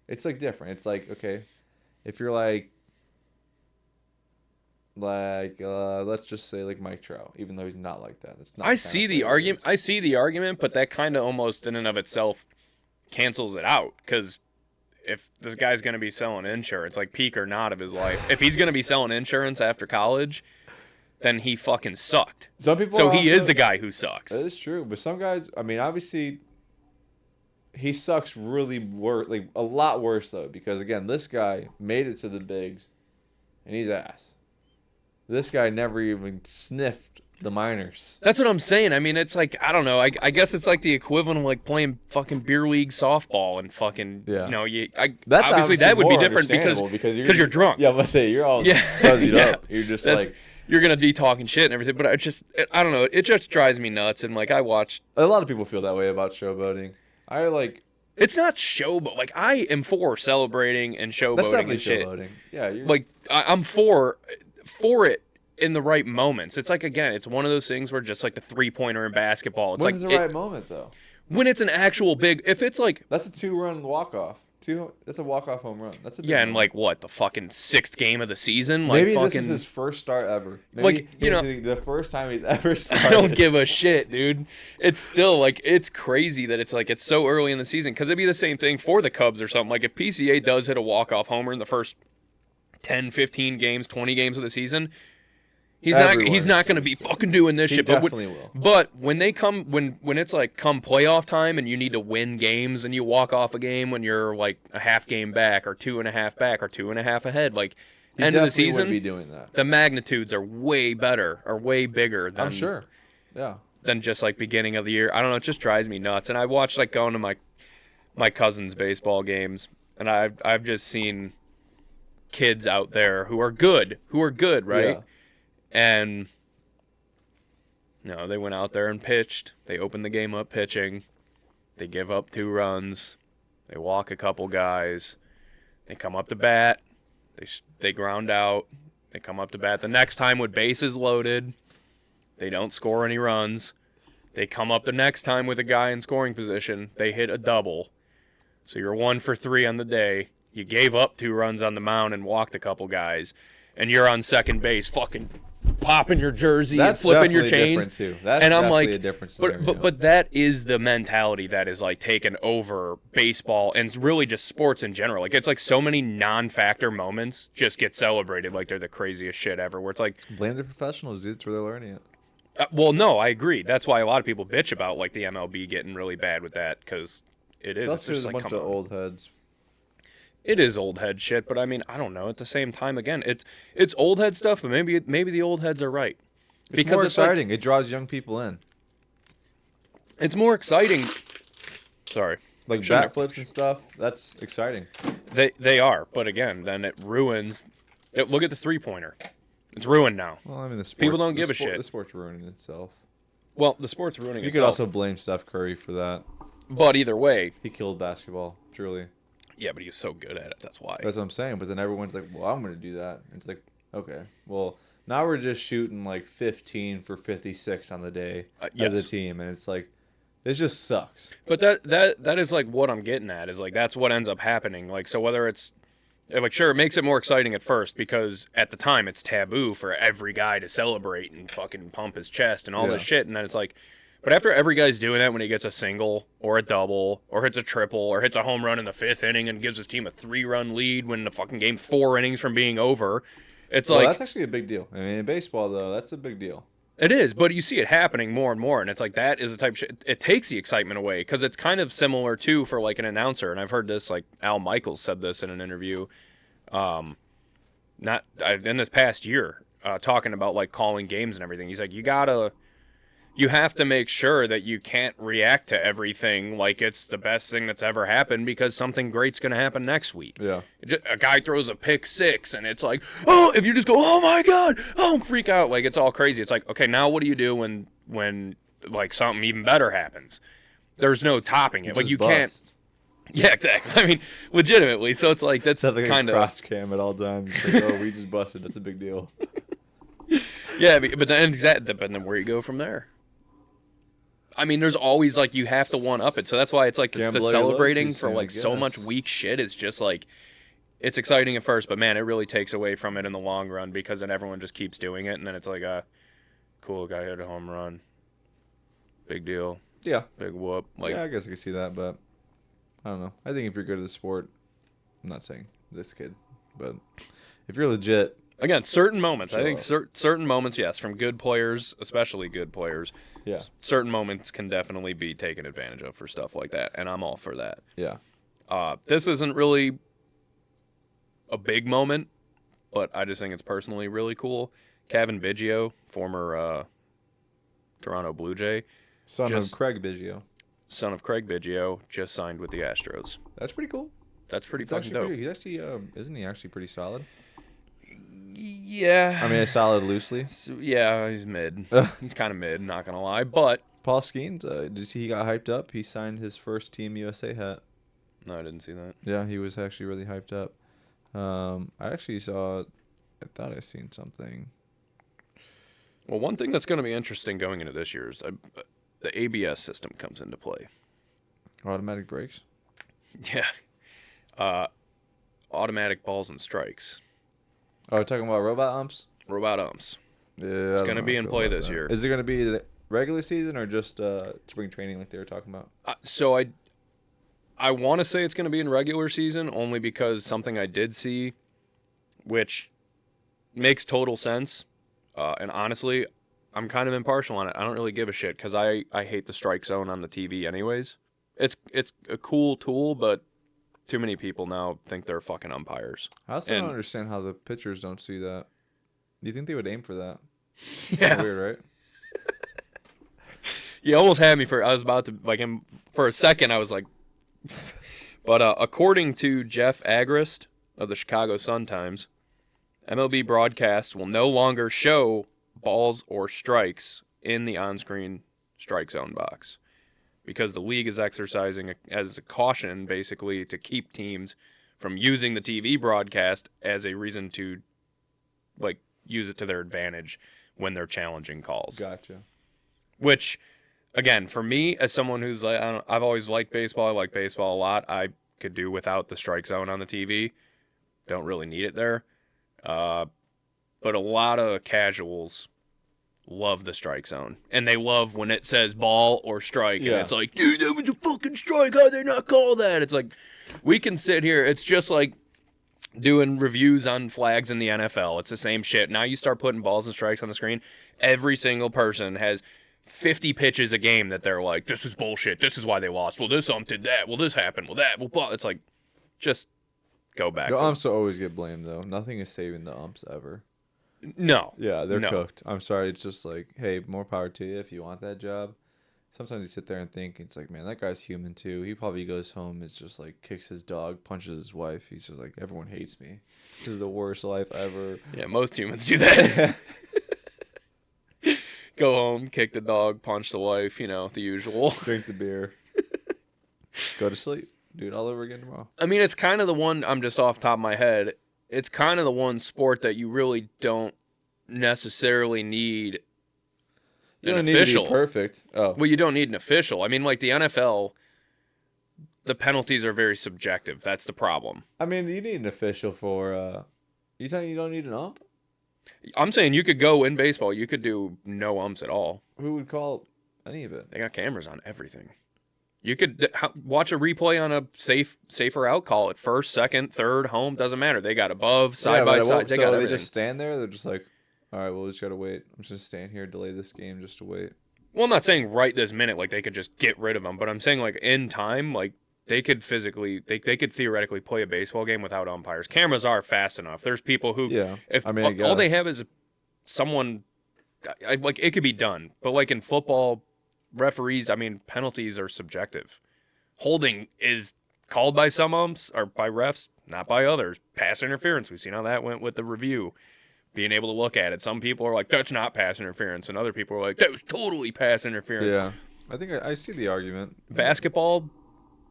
It's like different. It's like, okay, if you're like let's just say like Mike Trout, even though he's not like that. It's not. I see the argument, but that kind of almost in and of itself cancels it out, because if this guy's going to be selling insurance, like peak or not of his life, if he's going to be selling insurance after college, then he fucking sucked. Some people. So he is the guy who sucks. That is true, but some guys. I mean, obviously, he sucks really like a lot worse though, because again, this guy made it to the bigs, and he's ass. This guy never even sniffed the minors. That's what I'm saying. I mean, it's like, I don't know. I guess it's like the equivalent of like playing fucking beer league softball and fucking, That's obviously that would be different because you're drunk. Yeah, I'm going to say, you're all scuzzied up. You're just like. You're going to be talking shit and everything, but I don't know. It just drives me nuts. And like, I watched. A lot of people feel that way about showboating. It's not showboat. Like, I am for celebrating and showboating. That's definitely and shit. Showboating. Yeah. Like, I'm for it in the right moments. It's like, again, it's one of those things where just like the 3-pointer in basketball. It's When's the right moment though? When it's an actual big. If it's like. That's a 2-run walk-off. That's a walk-off home run. That's a big and moment. like what, the fucking 6th game of the season? Like, maybe fucking, this is his first start ever. Maybe the first time he's ever started. I don't give a shit, dude. It's still like, it's crazy that it's like it's so early in the season, because it'd be the same thing for the Cubs or something. Like if PCA does hit a walk-off homer in the first 10, 15 games, 20 games of the season, he's not going to be fucking doing this shit. Definitely will. But when they come, when it's like come playoff time and you need to win games and you walk off a game when you're like a half game back or 2.5 back or 2.5 ahead, like end of the season, would be doing that. The magnitudes are way better or way bigger than, I'm sure. Yeah. Than just like beginning of the year. I don't know. It just drives me nuts. And I watched like going to my cousin's baseball games, and I've just seen kids out there who are good, right? Yeah. And No, they went out there and pitched. They opened the game up pitching. They give up 2 runs. They walk a couple guys. They come up to bat. They ground out. They come up to bat the next time with bases loaded. They don't score any runs. They come up the next time with a guy in scoring position. They hit a double. So you're 1 for 3 on the day. You gave up 2 runs on the mound and walked a couple guys. And you're on second base fucking popping your jersey and flipping your chains. Too. That's and I'm definitely like, a different but that is the mentality that is like taken over baseball and really just sports in general. Like it's like so many non-factor moments just get celebrated like they're the craziest shit ever. Where it's like blame the professionals, dude. It's where they're learning it. Well, no, I agree. That's why a lot of people bitch about like the MLB getting really bad with that because it is. It's just like, a bunch of old heads. It is old head shit, but I mean, I don't know. At the same time, again, it's old head stuff, but maybe the old heads are right. It's more exciting. It draws young people in. It's more exciting. Sorry. Like bat flips and stuff. That's exciting. They are, but again, then it ruins. Look at the 3-pointer. It's ruined now. Well, I mean, the sports, people don't give a shit. The sport's ruining itself. Well, the sport's ruining itself. You could also blame Steph Curry for that. But either way, he killed basketball. Truly. Yeah, but he was so good at it. That's why. That's what I'm saying. But then everyone's like, well, I'm going to do that. And it's like, okay. Well, now we're just shooting like 15 for 56 on the day as a team. And it's like, it just sucks. But that is like what I'm getting at is like that's what ends up happening. Like, so whether it's like, sure, it makes it more exciting at first because at the time it's taboo for every guy to celebrate and fucking pump his chest and all this shit. And then it's like, but after every guy's doing that when he gets a single or a double or hits a triple or hits a home run in the 5th inning and gives his team a 3-run lead when the fucking game 4 innings from being over, it's like... that's actually a big deal. I mean, in baseball, though, that's a big deal. It is, but you see it happening more and more, and it's like that is the type of shit... It takes the excitement away because it's kind of similar, too, for like an announcer, and I've heard this, like Al Michaels said this in an interview in this past year, talking about like calling games and everything. He's like, you have to make sure that you can't react to everything like it's the best thing that's ever happened because something great's going to happen next week. Yeah. A guy throws a pick 6 and it's like, oh, if you just go, oh my God, oh, freak out. Like it's all crazy. It's like, okay, now what do you do when like something even better happens? There's no topping it. Like you can't. Yeah, exactly. I mean, legitimately. So it's like, that's kind of. Crotch cam at all times. Like, oh, we just busted. That's a big deal. Yeah, but then where you go from there? I mean, there's always like you have to one up it, so that's why it's like the celebrating for like so much weak shit is just like it's exciting at first, but man, it really takes away from it in the long run because then everyone just keeps doing it, and then it's like cool guy hit a home run, big deal, big whoop. Like I guess I can see that, but I don't know. I think if you're good at the sport, I'm not saying this kid, but if you're legit. Again, certain moments. I think certain moments, yes, from good players, especially good players. Yeah. Certain moments can definitely be taken advantage of for stuff like that, and I'm all for that. Yeah. This isn't really a big moment, but I just think it's personally really cool. Kevin Biggio, former Toronto Blue Jay. Son of Craig Biggio, just signed with the Astros. That's pretty cool. That's pretty fucking dope. He's actually, isn't he actually pretty solid? Yeah. I mean, solid loosely. So, yeah, he's mid. He's kind of mid, not going to lie. But Paul Skeens, did you see he got hyped up? He signed his first Team USA hat. No, I didn't see that. Yeah, he was actually really hyped up. I thought I seen something. Well, one thing that's going to be interesting going into this year is the ABS system comes into play. Automatic brakes? Yeah. Automatic balls and strikes. Oh, we're talking about robot umps? Robot umps. Yeah, it's going to be in play this year. Is it going to be the regular season or just spring training like they were talking about? So I want to say it's going to be in regular season only because something I did see, which makes total sense. And honestly, I'm kind of impartial on it. I don't really give a shit because I hate the strike zone on the TV anyways. It's a cool tool, but too many people now think they're fucking umpires. I also don't understand how the pitchers don't see that. Do you think they would aim for that? Yeah. Weird, right? You almost had me for a second I was like but according to Jeff Agrest of the Chicago Sun-Times, MLB broadcasts will no longer show balls or strikes in the on-screen strike zone box, because the league is exercising as a caution, basically, to keep teams from using the TV broadcast as a reason to, like, use it to their advantage when they're challenging calls. Gotcha. Which, again, for me, as someone who's like, I've always liked baseball. I like baseball a lot. I could do without the strike zone on the TV. Don't really need it there. But a lot of casuals love the strike zone, and they love when it says ball or strike, and it's like, dude, that was a fucking strike. How'd they not call that? It's like, we can sit here. It's just like doing reviews on flags in the NFL. It's the same shit. Now you start putting balls and strikes on the screen. Every single person has 50 pitches a game that they're like, this is bullshit. This is why they lost. Well, this ump did that. Well, this happened. Well, that. Well, blah. It's like, just go back. The umps will always get blamed, though. Nothing is saving the umps ever. No. Yeah, they're cooked. I'm sorry. It's just like, hey, more power to you if you want that job. Sometimes you sit there and think, it's like, man, that guy's human too. He probably goes home, is just like, kicks his dog, punches his wife. He's just like, everyone hates me. This is the worst life ever. Yeah, most humans do that. Go home, kick the dog, punch the wife, the usual. Drink the beer. Go to sleep. Do it all over again tomorrow. I mean, it's kind of the one, I'm just off the top of my head, it's kind of the one sport that you really don't necessarily need You don't an need official. to be perfect. Oh. Well, you don't need an official. I mean, like the NFL, the penalties are very subjective. That's the problem. I mean, you need an official for, you telling you don't need an ump? I'm saying you could go in baseball, you could do no umps at all. Who would call any of it? They got cameras on everything. You could watch a replay on a safer out, call it first, second, third, home, doesn't matter. They got above, side by side. They got everything. They just stand there? They're just like, all right, well, we just got to wait. I'm just going to stand here, delay this game just to wait. Well, I'm not saying right this minute, like they could just get rid of them, but I'm saying like in time, like they could physically, they could theoretically play a baseball game without umpires. Cameras are fast enough. There's people who, all they have is someone, like it could be done, but like in football, referees, I mean, penalties are subjective. Holding is called by some umps or by refs, not by others. Pass interference, we've seen how that went with the review. Being able to look at it. Some people are like, that's not pass interference. And other people are like, that was totally pass interference. Yeah. I think I see the argument. Basketball,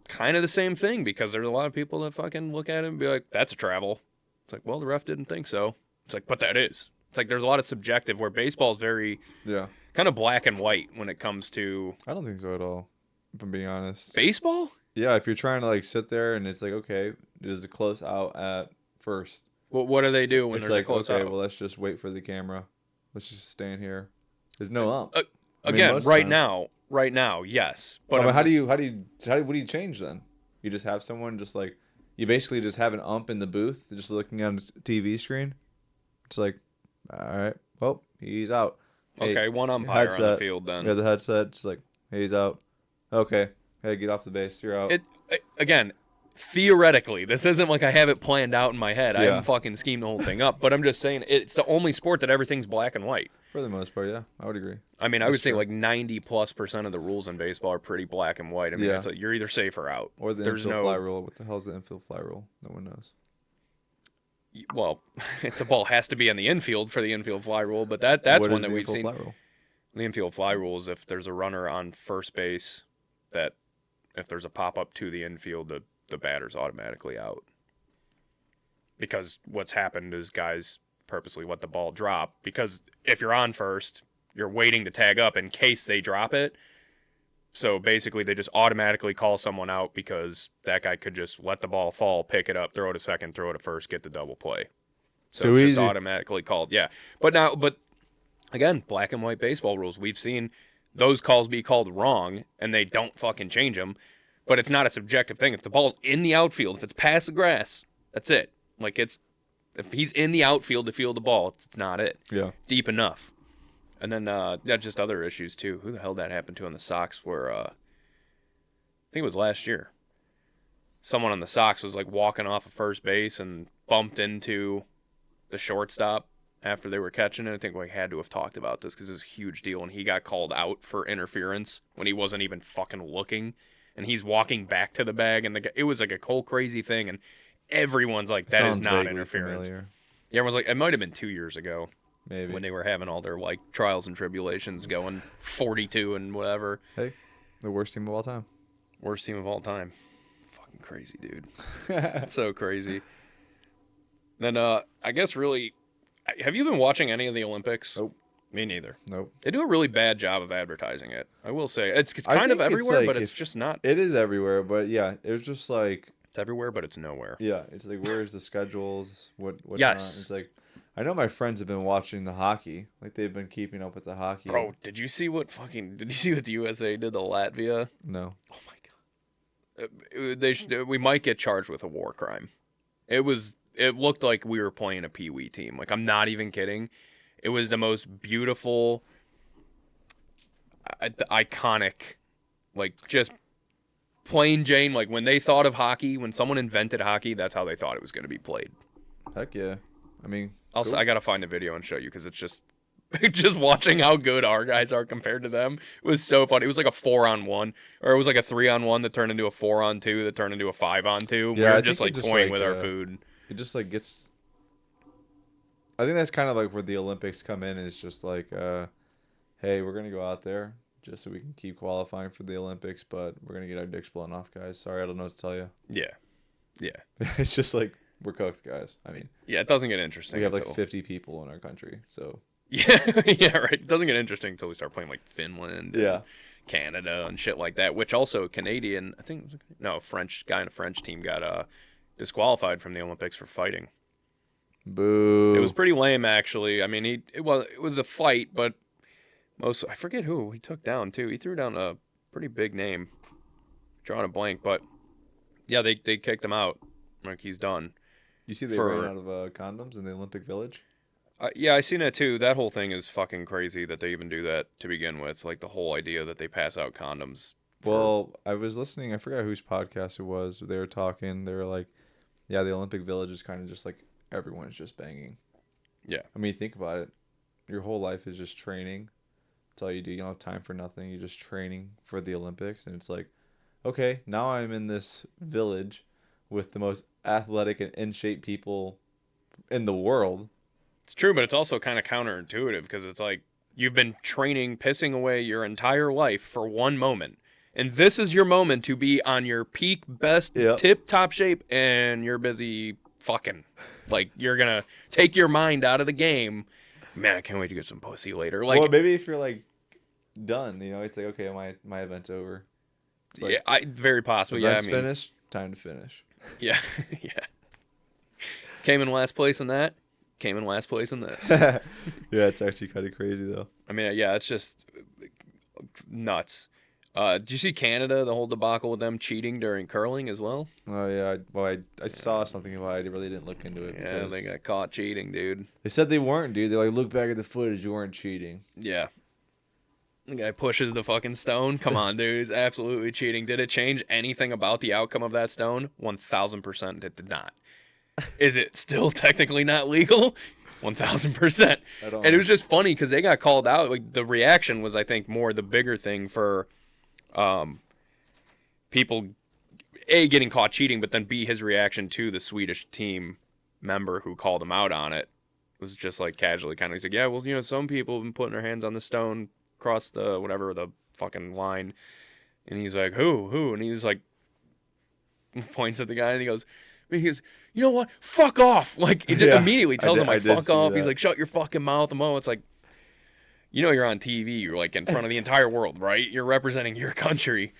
kind of the same thing, because there's a lot of people that fucking look at it and be like, that's a travel. It's like, well, the ref didn't think so. It's like, but that is. It's like there's a lot of subjective where baseball is very kind of black and white when it comes to. I don't think so at all, if I'm being honest. Baseball? Yeah, if you're trying to like sit there and it's like, okay, there's a close out at first. Well, what do they do when there's a close out? Okay, well, let's just wait for the camera. Let's just stand here. There's no ump. Again, right now, yes. But what do you change then? You just have someone just like, you basically just have an ump in the booth, just looking on a TV screen. It's like, all right, well, he's out. Okay, hey, one umpire on the field then. Yeah, the headset, it's like, hey, he's out. Okay, hey, get off the base, you're out. Again, theoretically, this isn't like I have it planned out in my head. I haven't fucking schemed the whole thing up, but I'm just saying it's the only sport that everything's black and white. For the most part, yeah, I would agree. I mean, I would say like 90+% of the rules in baseball are pretty black and white. I mean, it's like you're either safe or out. Or the infield fly rule. What the hell's the infield fly rule? No one knows. Well, the ball has to be on the infield for the infield fly rule, but that's one that we've seen. The infield fly rule is if there's a runner on first base, that if there's a pop-up to the infield, the batter's automatically out. Because what's happened is guys purposely let the ball drop. Because if you're on first, you're waiting to tag up in case they drop it. So basically, they just automatically call someone out because that guy could just let the ball fall, pick it up, throw it to second, throw it to first, get the double play. So it's just automatically called. Yeah. But again, black and white baseball rules. We've seen those calls be called wrong, and they don't fucking change them. But it's not a subjective thing. If the ball's in the outfield, if it's past the grass, that's it. Like, if he's in the outfield to field the ball, it's not it. Yeah. Deep enough. And then just other issues, too. Who the hell that happened to on the Sox where, I think it was last year. Someone on the Sox was, like, walking off of first base and bumped into the shortstop after they were catching it. I think we had to have talked about this because it was a huge deal, and he got called out for interference when he wasn't even fucking looking. And he's walking back to the bag, and it was, like, a whole crazy thing, and everyone's like, that is not interference. Familiar. Yeah, everyone's like, it might have been 2 years ago. Maybe. when they were having all their like trials and tribulations, going 42 and whatever. Hey, the worst team of all time. Worst team of all time. Fucking crazy, dude. It's so crazy. Then I guess really, have you been watching any of the Olympics? Nope. Me neither. Nope. They do a really bad job of advertising it. I will say it's I kind of think it's everywhere, like but it's if- just not. It is everywhere, but yeah, it's just like It's everywhere, but it's nowhere. yeah, it's like where's the schedules? What Yes. not? It's like I know my friends have been watching the hockey, like they've been keeping up with the hockey. Bro, did you see what the USA did to Latvia? No. Oh my god. We might get charged with a war crime. It looked like we were playing a pee-wee team. Like, I'm not even kidding. It was the most beautiful, iconic, like, just plain Jane. Like, when they thought of hockey, when someone invented hockey, that's how they thought it was going to be played. Heck yeah. I mean, Also, cool. I got to find a video and show you because it's just just watching how good our guys are compared to them. It was so funny. It was like a 4-on-1, or it was like a 3-on-1 that turned into a 4-on-2 that turned into a 5-on-2. Yeah, We I were just think like it just, toying like, with our food. It just like gets. I think that's kind of like where the Olympics come in. It's just like, hey, we're gonna go out there just so we can keep qualifying for the Olympics, but we're gonna get our dicks blown off, guys. Sorry, I don't know what to tell you. Yeah. Yeah. It's just like we're cooked, guys. I mean, Yeah, it doesn't get interesting. we have like until... 50 people in our country, so Yeah, yeah, right. It doesn't get interesting until we start playing like Finland, and yeah. Canada, and shit like that. Which also Canadian, I think, no, French guy in a French team got disqualified from the Olympics for fighting. Boo. It was pretty lame, actually. I mean, it was a fight, but I forget who he took down too. He threw down a pretty big name, drawing a blank, but yeah, they kicked him out. Like, he's done. You see, they for- ran out of condoms in the Olympic Village. Yeah, I seen that too. That whole thing is fucking crazy that they even do that to begin with. Like, the whole idea that they pass out condoms. Well, I was listening. I forgot whose podcast it was. They were talking. They were like, "Yeah, the Olympic Village is kind of just like everyone's just banging." Yeah. I mean, think about it. Your whole life is just training. That's all you do. You don't have time for nothing. You're just training for the Olympics, and it's like, okay, now I'm in this village with the most athletic and in shape people in the world. It's true, but it's also kind of counterintuitive because it's like you've been training, pissing away your entire life for one moment. And this is your moment to be on your peak, best, Yep. tip-top shape, and you're busy fucking. Like, you're going to take your mind out of the game. Man, I can't wait to get some pussy later. Like, Well, maybe if you're like done, it's like, okay, my event's over. It's like, yeah, very possible. Yeah, I event's mean, finished. Time to finish. yeah, yeah. Came in last place in that. Came in last place in this. Yeah, it's actually kind of crazy though. I mean, yeah, it's just nuts. Did you see Canada, the whole debacle with them cheating during curling as well? Oh yeah, I saw something about it. I really didn't look into it. Yeah, because they got caught cheating, dude. they said they weren't, dude. They're like, look back at the footage, you weren't cheating. Yeah. The guy pushes the fucking stone. Come on, dude. He's absolutely cheating. Did it change anything about the outcome of that stone? 1,000% it did not. Is it still technically not legal? 1,000%. And it was just funny because they got called out. Like, the reaction was, I think, more the bigger thing for people, A, getting caught cheating, but then B, his reaction to the Swedish team member who called him out on it was just like casually kind of, he's like, yeah, well, some people have been putting their hands on the stone across the fucking line. And he's like, who? And he's like, points at the guy and he goes, you know what? Fuck off. Like, he just immediately tells him, like, fuck off. He's like, shut your fucking mouth. It's like, you're on TV. You're like in front of the entire world, right? You're representing your country.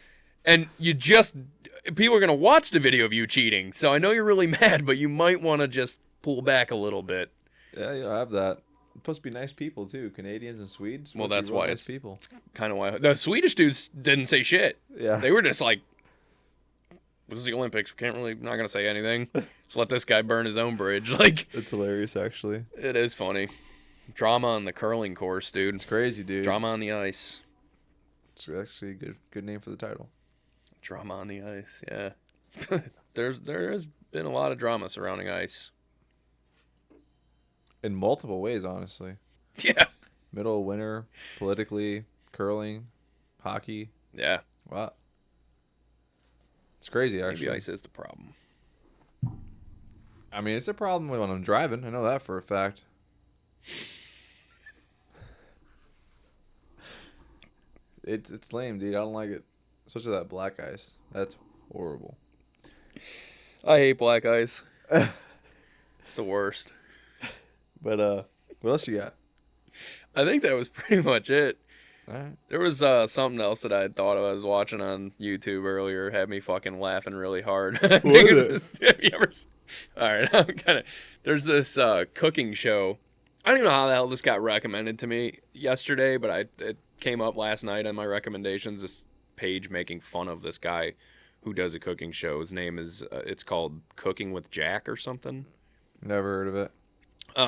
And people are going to watch the video of you cheating. So I know you're really mad, but you might want to just pull back a little bit. Yeah, you'll have that. Supposed to be nice people too, Canadians and Swedes. Well, that's why nice people. It's kind of why the Swedish dudes didn't say shit. Yeah, They were just like, this is the Olympics. We not going to say anything. Just let this guy burn his own bridge. Like, it's hilarious actually. it is funny. Drama on the curling course, dude. It's crazy, dude. Drama on the ice. It's actually a good name for the title. Drama on the ice, yeah. there has been a lot of drama surrounding ice. In multiple ways, honestly. Yeah. Middle of winter, politically, curling, hockey. Yeah. Wow. It's crazy, actually. Maybe ice is the problem. I mean, it's a problem when I'm driving. I know that for a fact. It's lame, dude. I don't like it. Especially that black ice. That's horrible. I hate black ice. It's the worst. But what else you got? I think that was pretty much it. All right. There was something else that I thought I was watching on YouTube earlier, had me fucking laughing really hard. What is it? Have you ever? All right, I'm kind of. There's this cooking show. I don't even know how the hell this got recommended to me yesterday, but it came up last night on my recommendations. This page making fun of this guy who does a cooking show. His name is it's called Cooking with Jack or something. Never heard of it.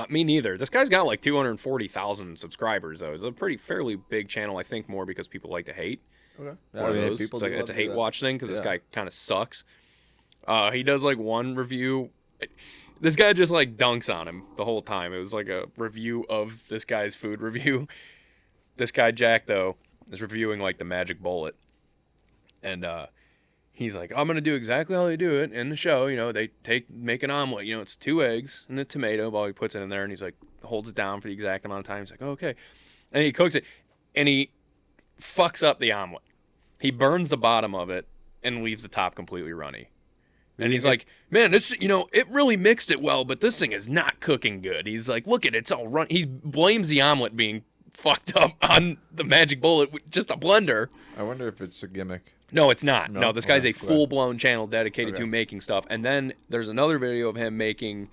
Me neither. This guy's got like 240,000 subscribers though. It's a fairly big channel. I think more because people like to hate. Okay. One of those. It's a hate watch thing because this guy kind of sucks. He does like one review. This guy just like dunks on him the whole time. It was like a review of this guy's food review. This guy Jack though is reviewing like the magic bullet, and he's like, I'm gonna do exactly how they do it in the show. You know, they make an omelet. You know, it's 2 eggs and a tomato. While he puts it in there, and he's like holds it down for the exact amount of time. He's like, okay, and he cooks it, and he fucks up the omelet. He burns the bottom of it and leaves the top completely runny. And he's like, man, this, you know, it really mixed it well, but this thing is not cooking good. He's like, look at it, it's all run. He blames the omelet being fucked up on the magic bullet with just a blender. I wonder if it's a gimmick. No, it's not. No, this guy's a Okay. full-blown channel dedicated to making stuff. And then there's another video of him making,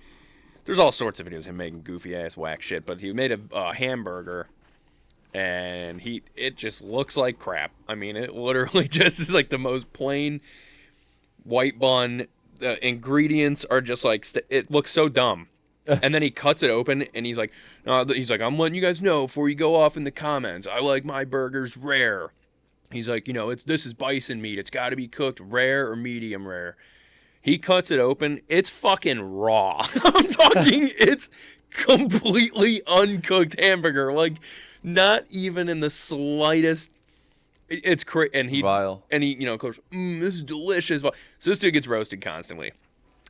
there's all sorts of videos of him making goofy-ass whack shit, but he made a hamburger, and it just looks like crap. I mean, it literally just is like the most plain white bun. The ingredients are just like it looks so dumb. And then he cuts it open and he's like, I'm letting you guys know before you go off in the comments, I like my burgers rare. He's like, you know, this is bison meat, it's got to be cooked rare or medium rare. He cuts it open, it's fucking raw. I'm talking, it's completely uncooked hamburger, like not even in the slightest. It's crazy, and Vile. and he, you know, goes, this is delicious. So this dude gets roasted constantly.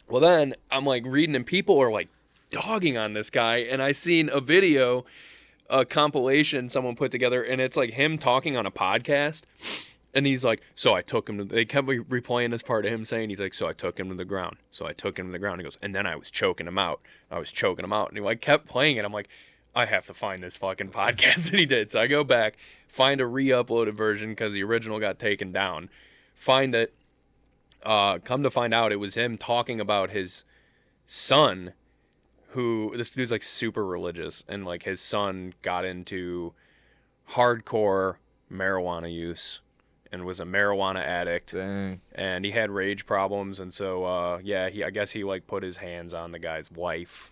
Well, then I'm like reading, and people are like dogging on this guy, and I seen a video, a compilation someone put together, and it's like him talking on a podcast, and he's like, so I took him to. They kept replaying this part of him saying, he's like, so I took him to the ground. So I took him to the ground. He goes, and then I was choking him out. And he like kept playing it. I'm like, I have to find this fucking podcast. And he did. So I go back, find a re-uploaded version because the original got taken down. Find it. Come to find out, it was him talking about his son, who, this dude's like super religious, and like his son got into hardcore marijuana use and was a marijuana addict. Dang. And he had rage problems. And so, I guess he like put his hands on the guy's wife.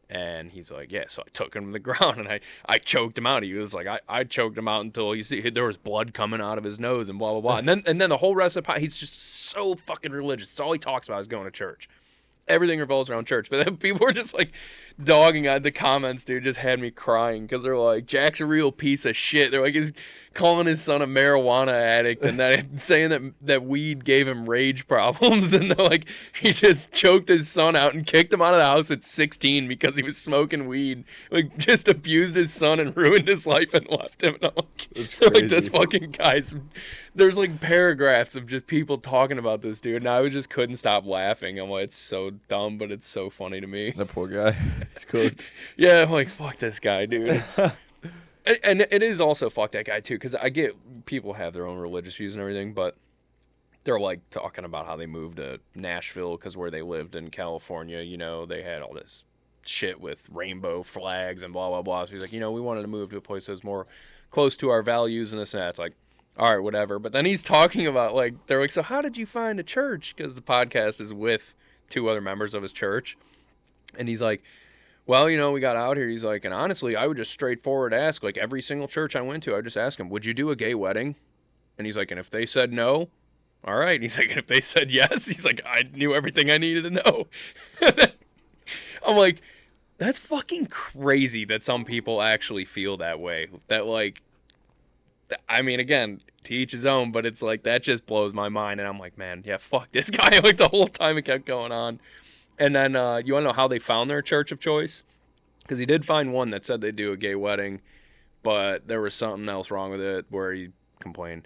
And he's like, yeah, so I took him to the ground and I choked him out. He was like, I choked him out until there was blood coming out of his nose and blah, blah, blah. And then the whole rest of the he's just so fucking religious. It's all he talks about is going to church. Everything revolves around church. But then people were just like dogging on the comments, dude, just had me crying because they're like, Jack's a real piece of shit. They're like, he's calling his son a marijuana addict and that, saying that weed gave him rage problems. And they're like, he just choked his son out and kicked him out of the house at 16 because he was smoking weed. Like, just abused his son and ruined his life and left him. And I'm like, That's like crazy. this fucking guy's. There's like paragraphs of just people talking about this dude. And I just couldn't stop laughing. I'm like, it's so dumb, but it's so funny to me. That poor guy. He's cooked. Yeah, I'm like, fuck this guy, dude. It's, and it is also fuck that guy, too, because I get people have their own religious views and everything, but they're, like, talking about how they moved to Nashville because where they lived in California, you know, they had all this shit with rainbow flags and blah, blah, blah. So he's like, you know, we wanted to move to a place that's more close to our values and this and that. It's like, all right, whatever. But then he's talking about, like, they're like, so how did you find a church? Because the podcast is with 2 other members of his church. And he's like, well, you know, we got out here. He's like, and honestly, I would just straightforward ask, like every single church I went to, I would just ask them, would you do a gay wedding? And he's like, and if they said no, all right. He's like, and if they said yes, he's like, I knew everything I needed to know. I'm like, that's fucking crazy that some people actually feel that way. That, like, I mean, again, to each his own, but it's like, that just blows my mind. And I'm like, man, yeah, fuck this guy. Like, the whole time it kept going on. And then, you want to know how they found their church of choice? Because he did find one that said they do a gay wedding, but there was something else wrong with it where he complain.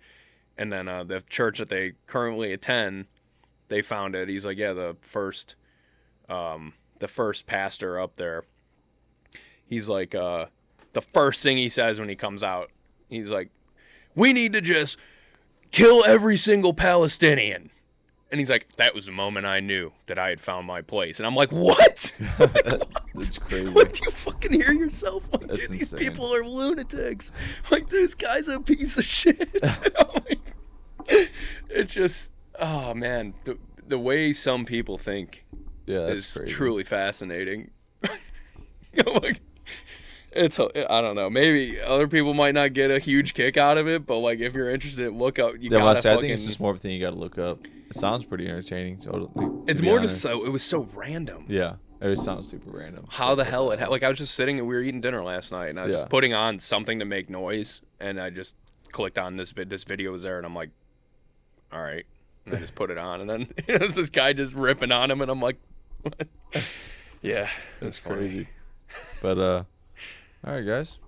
And then the church that they currently attend, they found it. He's like, yeah, the first pastor up there. He's like, the first thing he says when he comes out, he's like, we need to just kill every single Palestinian. And he's like, that was the moment I knew that I had found my place. And I'm like, what? That's crazy. What, do you fucking hear yourself? Like, That's dude, these insane. people are lunatics. Like, this guy's a piece of shit. It's just, oh, man. The way some people think is crazy. truly fascinating. Like, I don't know. Maybe other people might not get a huge kick out of it, but like if you're interested, look up. You gotta I think it's just more of a thing you got to look up. It sounds pretty entertaining. It's more just so it was so random. Yeah, it sounds super random. How the hell it like I was just sitting and we were eating dinner last night and I was just putting on something to make noise and I just clicked on this video was there and I'm like, all right, and I just put it on and then there's this guy just ripping on him and I'm like, what? Yeah, that's crazy. But all right, guys.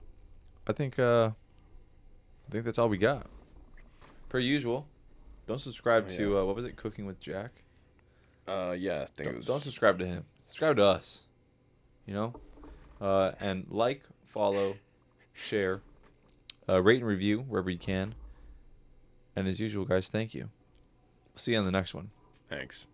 I think that's all we got. Per usual, don't subscribe to what was it? Cooking with Jack. Yeah, I think it was. Don't subscribe to him. Subscribe to us. You know, and like, follow, share, rate and review wherever you can. And as usual, guys, thank you. See you on the next one. Thanks.